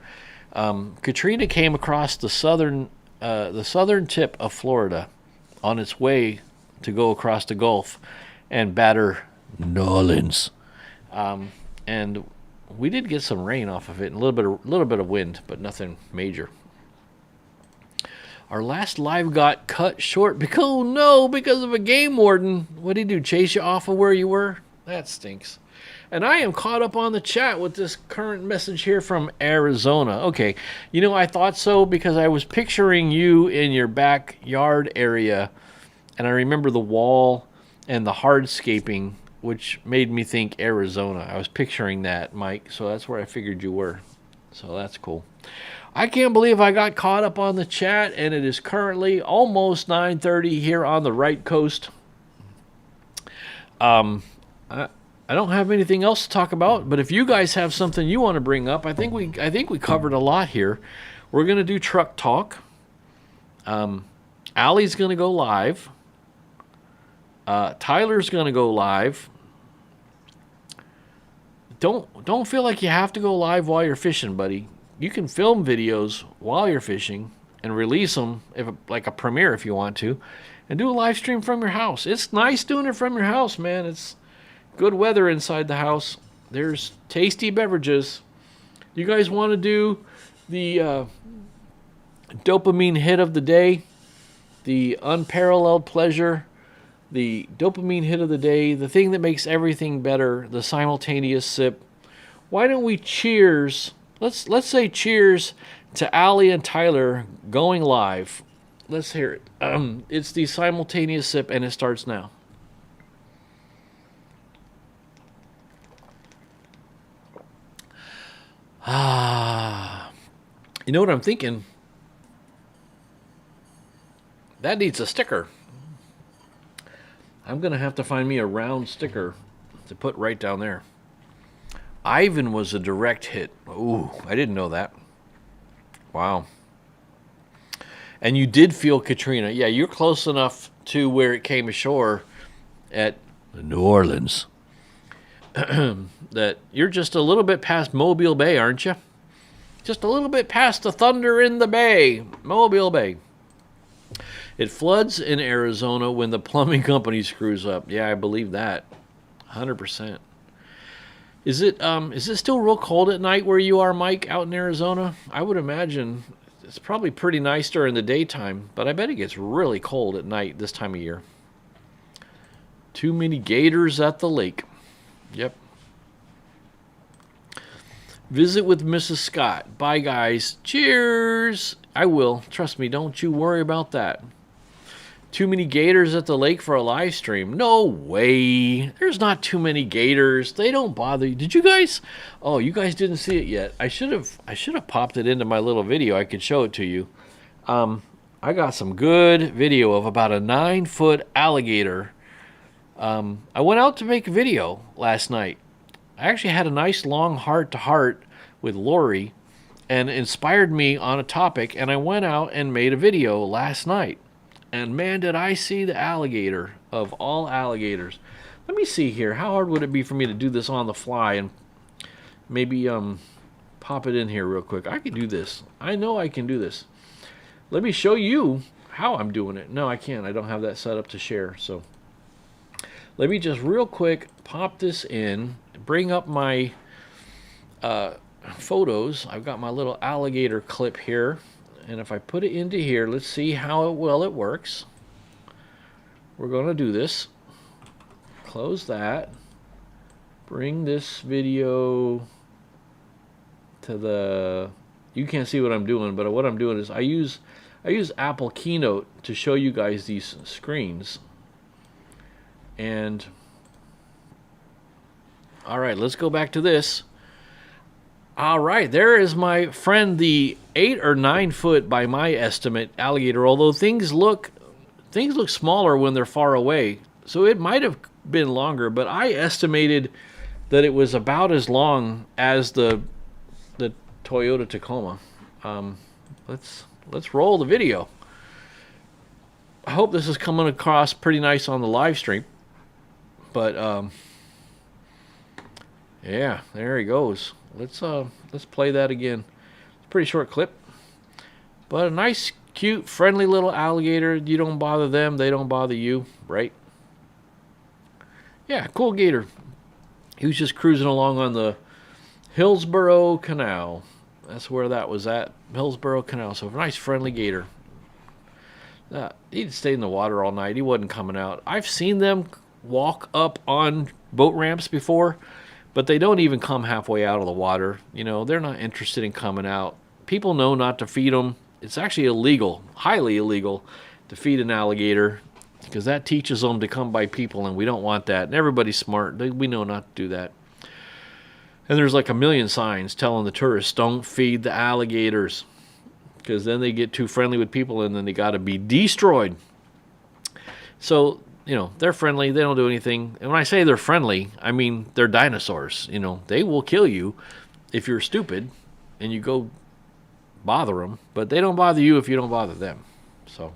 Katrina came across the southern tip of Florida on its way to go across the Gulf and batter New Orleans. And we did get some rain off of it and a little bit of wind, but nothing major. Our last live got cut short because of a game warden. What did he do? Chase you off of where you were? That stinks. And I am caught up on the chat with this current message here from Arizona. Okay, you know, I thought so because I was picturing you in your backyard area, and I remember the wall and the hardscaping, which made me think Arizona. I was picturing that, Mike, so that's where I figured you were. So that's cool. I can't believe I got caught up on the chat, and it is currently almost 9:30 here on the right coast. I don't have anything else to talk about, but if you guys have something you want to bring up, I think we covered a lot here. We're gonna do truck talk. Allie's gonna go live. Tyler's gonna go live. Don't feel like you have to go live while you're fishing, buddy. You can film videos while you're fishing and release them, like a premiere if you want to, and do a live stream from your house. It's nice doing it from your house, man. It's good weather inside the house. There's tasty beverages. You guys want to do the dopamine hit of the day, the unparalleled pleasure, the dopamine hit of the day, the thing that makes everything better, the simultaneous sip. Why don't we cheers? Let's say cheers to Allie and Tyler going live. Let's hear it. It's the simultaneous sip, and it starts now. You know what I'm thinking? That needs a sticker. I'm going to have to find me a round sticker to put right down there. Ivan was a direct hit. Ooh, I didn't know that. Wow. And you did feel Katrina. Yeah, you're close enough to where it came ashore at New Orleans that you're just a little bit past Mobile Bay, aren't you? Just a little bit past the thunder in the bay, Mobile Bay. It floods in Arizona when the plumbing company screws up. Yeah, I believe that. 100%. Is it still real cold at night where you are, Mike, out in Arizona? I would imagine it's probably pretty nice during the daytime, but I bet it gets really cold at night this time of year. Too many gators at the lake. Yep. Visit with Mrs. Scott. Bye, guys. Cheers. I will. Trust me, don't you worry about that. Too many gators at the lake for a live stream? No way. There's not too many gators. They don't bother you. Did you guys? Oh, you guys didn't see it yet. I should have popped it into my little video. I could show it to you. I got some good video of about a 9-foot alligator. I went out to make a video last night. I actually had a nice long heart-to-heart with Lori and inspired me on a topic, and I went out and made a video last night. And man, did I see the alligator of all alligators. Let me see here. How hard would it be for me to do this on the fly and maybe pop it in here real quick? I can do this. I know I can do this. Let me show you how I'm doing it. No, I can't. I don't have that set up to share. So let me just real quick pop this in, bring up my photos. I've got my little alligator clip here. And if I put it into here, let's see how well it works. We're going to do this. Close that. Bring this video to the... You can't see what I'm doing, but what I'm doing is I use Apple Keynote to show you guys these screens. And all right, let's go back to this. All right, there is my friend, the 8 or 9 foot by my estimate alligator. Although things look smaller when they're far away, so it might have been longer. But I estimated that it was about as long as the Toyota Tacoma. Let's roll the video. I hope this is coming across pretty nice on the live stream. But yeah, there he goes. Let's play that again. It's a pretty short clip, but a nice, cute, friendly little alligator. You don't bother them, they don't bother you, right? Yeah, cool gator. He was just cruising along on the Hillsborough Canal. That's where that was at, Hillsborough Canal. So a nice, friendly gator. He'd stayed in the water all night. He wasn't coming out. I've seen them walk up on boat ramps before, but they don't even come halfway out of the water. You know, they're not interested in coming out. People know not to feed them. It's actually illegal, highly illegal, to feed an alligator, because that teaches them to come by people, and we don't want that. And everybody's smart. We know not to do that. And there's like a million signs telling the tourists, don't feed the alligators, because then they get too friendly with people, and then they got to be destroyed. So, you know, they're friendly. They don't do anything. And when I say they're friendly, I mean they're dinosaurs. You know, they will kill you if you're stupid and you go bother them. But they don't bother you if you don't bother them. So,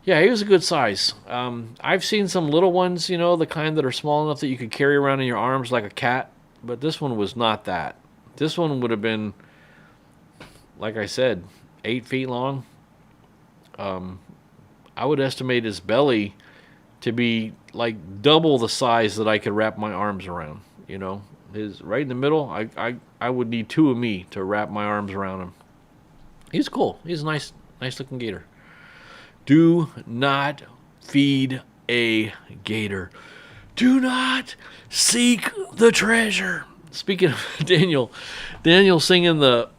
yeah, he was a good size. I've seen some little ones, you know, the kind that are small enough that you could carry around in your arms like a cat. But this one was not that. This one would have been, like I said, 8 feet long. I would estimate his belly to be like double the size that I could wrap my arms around. You know, his right in the middle. I would need 2 of me to wrap my arms around him. He's cool. He's a nice looking gator. Do not feed a gator. Do not seek the treasure. Speaking of Daniel singing the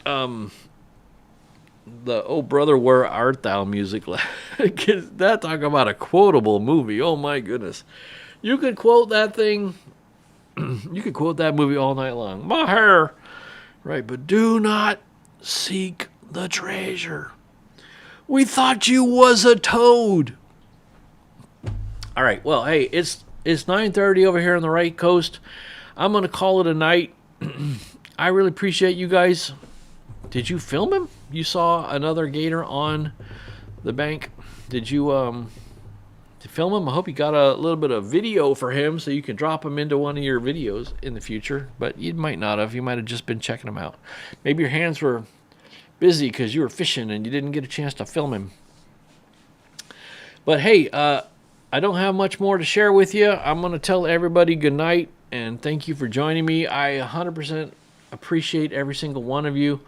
"Oh Brother, Where Art Thou" music. That talk about a quotable movie. Oh my goodness, you could quote that thing. You could quote that movie all night long. My hair, right? But do not seek the treasure. We thought you was a toad. All right. Well, hey, it's 9:30 over here on the right coast. I'm gonna call it a night. I really appreciate you guys. Did you film him? You saw another gator on the bank. Did you film him? I hope you got a little bit of video for him so you can drop him into one of your videos in the future. But you might not have. You might have just been checking him out. Maybe your hands were busy because you were fishing and you didn't get a chance to film him. But hey, I don't have much more to share with you. I'm going to tell everybody good night and thank you for joining me. I 100% appreciate every single one of you.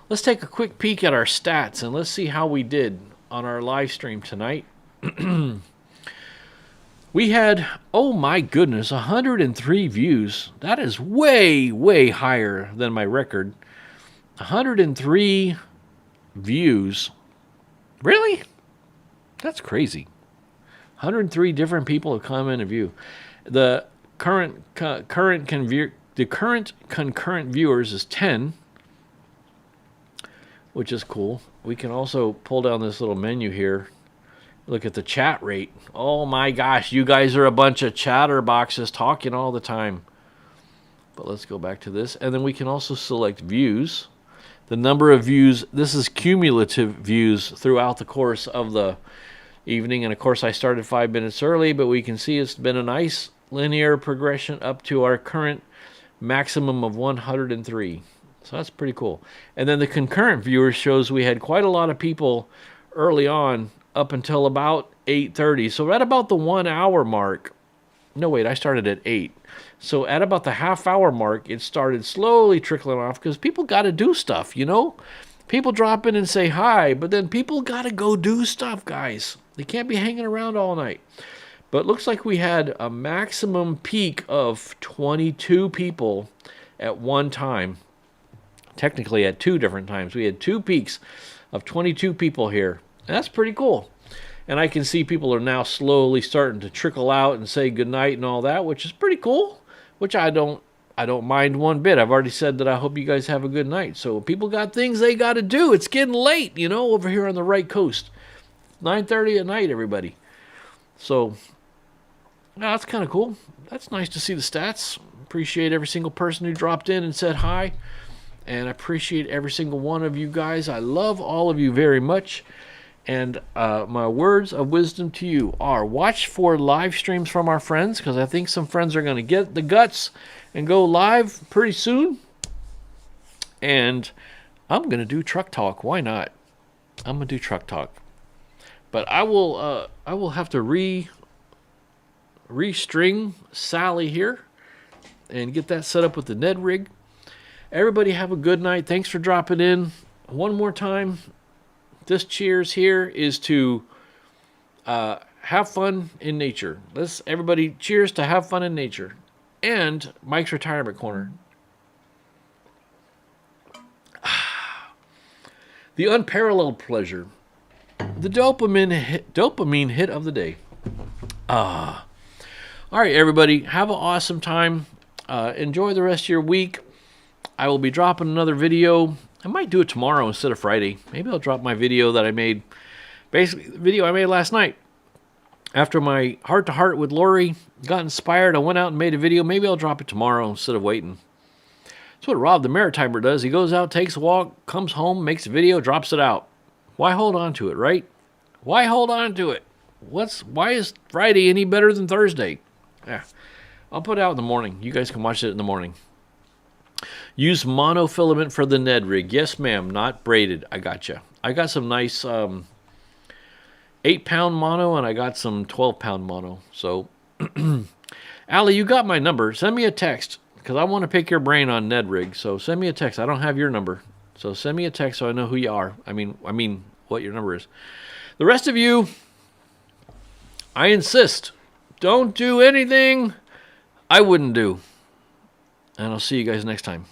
Let's take a quick peek at our stats and let's see how we did on our live stream tonight. We had, oh my goodness, 103 views. That is way, way higher than my record. 103 views. Really? That's crazy. 103 different people have come in and view. The current concurrent viewers is 10, which is cool. We can also pull down this little menu here. Look at the chat rate. Oh my gosh, you guys are a bunch of chatterboxes talking all the time. But let's go back to this. And then we can also select views. The number of views, this is cumulative views throughout the course of the evening. And of course, I started 5 minutes early, but we can see it's been a nice linear progression up to our current maximum of 103. So that's pretty cool. And then the concurrent viewers shows we had quite a lot of people early on up until about 8:30. So at about the 1 hour mark, no wait, I started at 8. So at about the half hour mark, it started slowly trickling off because people got to do stuff, you know? People drop in and say hi, but then people got to go do stuff, guys. They can't be hanging around all night. But it looks like we had a maximum peak of 22 people at one time. Technically at 2 different times. We had 2 peaks of 22 people here. And that's pretty cool. And I can see people are now slowly starting to trickle out and say goodnight and all that, which is pretty cool. Which I don't mind one bit. I've already said that I hope you guys have a good night. So people got things they got to do. It's getting late, you know, over here on the right coast. 9:30 at night, everybody. So, yeah, that's kind of cool. That's nice to see the stats. Appreciate every single person who dropped in and said hi. And I appreciate every single one of you guys. I love all of you very much. And my words of wisdom to you are watch for live streams from our friends, because I think some friends are going to get the guts and go live pretty soon. And I'm going to do truck talk. Why not? I'm going to do truck talk. But I will have to restring Sally here and get that set up with the Ned rig. Everybody have a good night. Thanks for dropping in. One more time. This cheers here is to have fun in nature. Let's everybody cheers to have fun in nature. And Mike's Retirement Corner. The unparalleled pleasure. The dopamine hit of the day. All right, everybody. Have an awesome time. Enjoy the rest of your week. I will be dropping another video. I might do it tomorrow instead of Friday. Maybe I'll drop my video that I made. Basically, the video I made last night. After my heart-to-heart with Lori got inspired, I went out and made a video. Maybe I'll drop it tomorrow instead of waiting. That's what Rob the Maritimer does. He goes out, takes a walk, comes home, makes a video, drops it out. Why hold on to it, right? Why hold on to it? Why is Friday any better than Thursday? Yeah, I'll put it out in the morning. You guys can watch it in the morning. Use monofilament for the Ned rig. Yes, ma'am. Not braided. I gotcha. I got some nice 8-pound mono, and I got some 12-pound mono. So, Allie, you got my number. Send me a text, because I want to pick your brain on Ned rig. So send me a text. I don't have your number. So send me a text so I know who you are. I mean what your number is. The rest of you, I insist, don't do anything I wouldn't do. And I'll see you guys next time.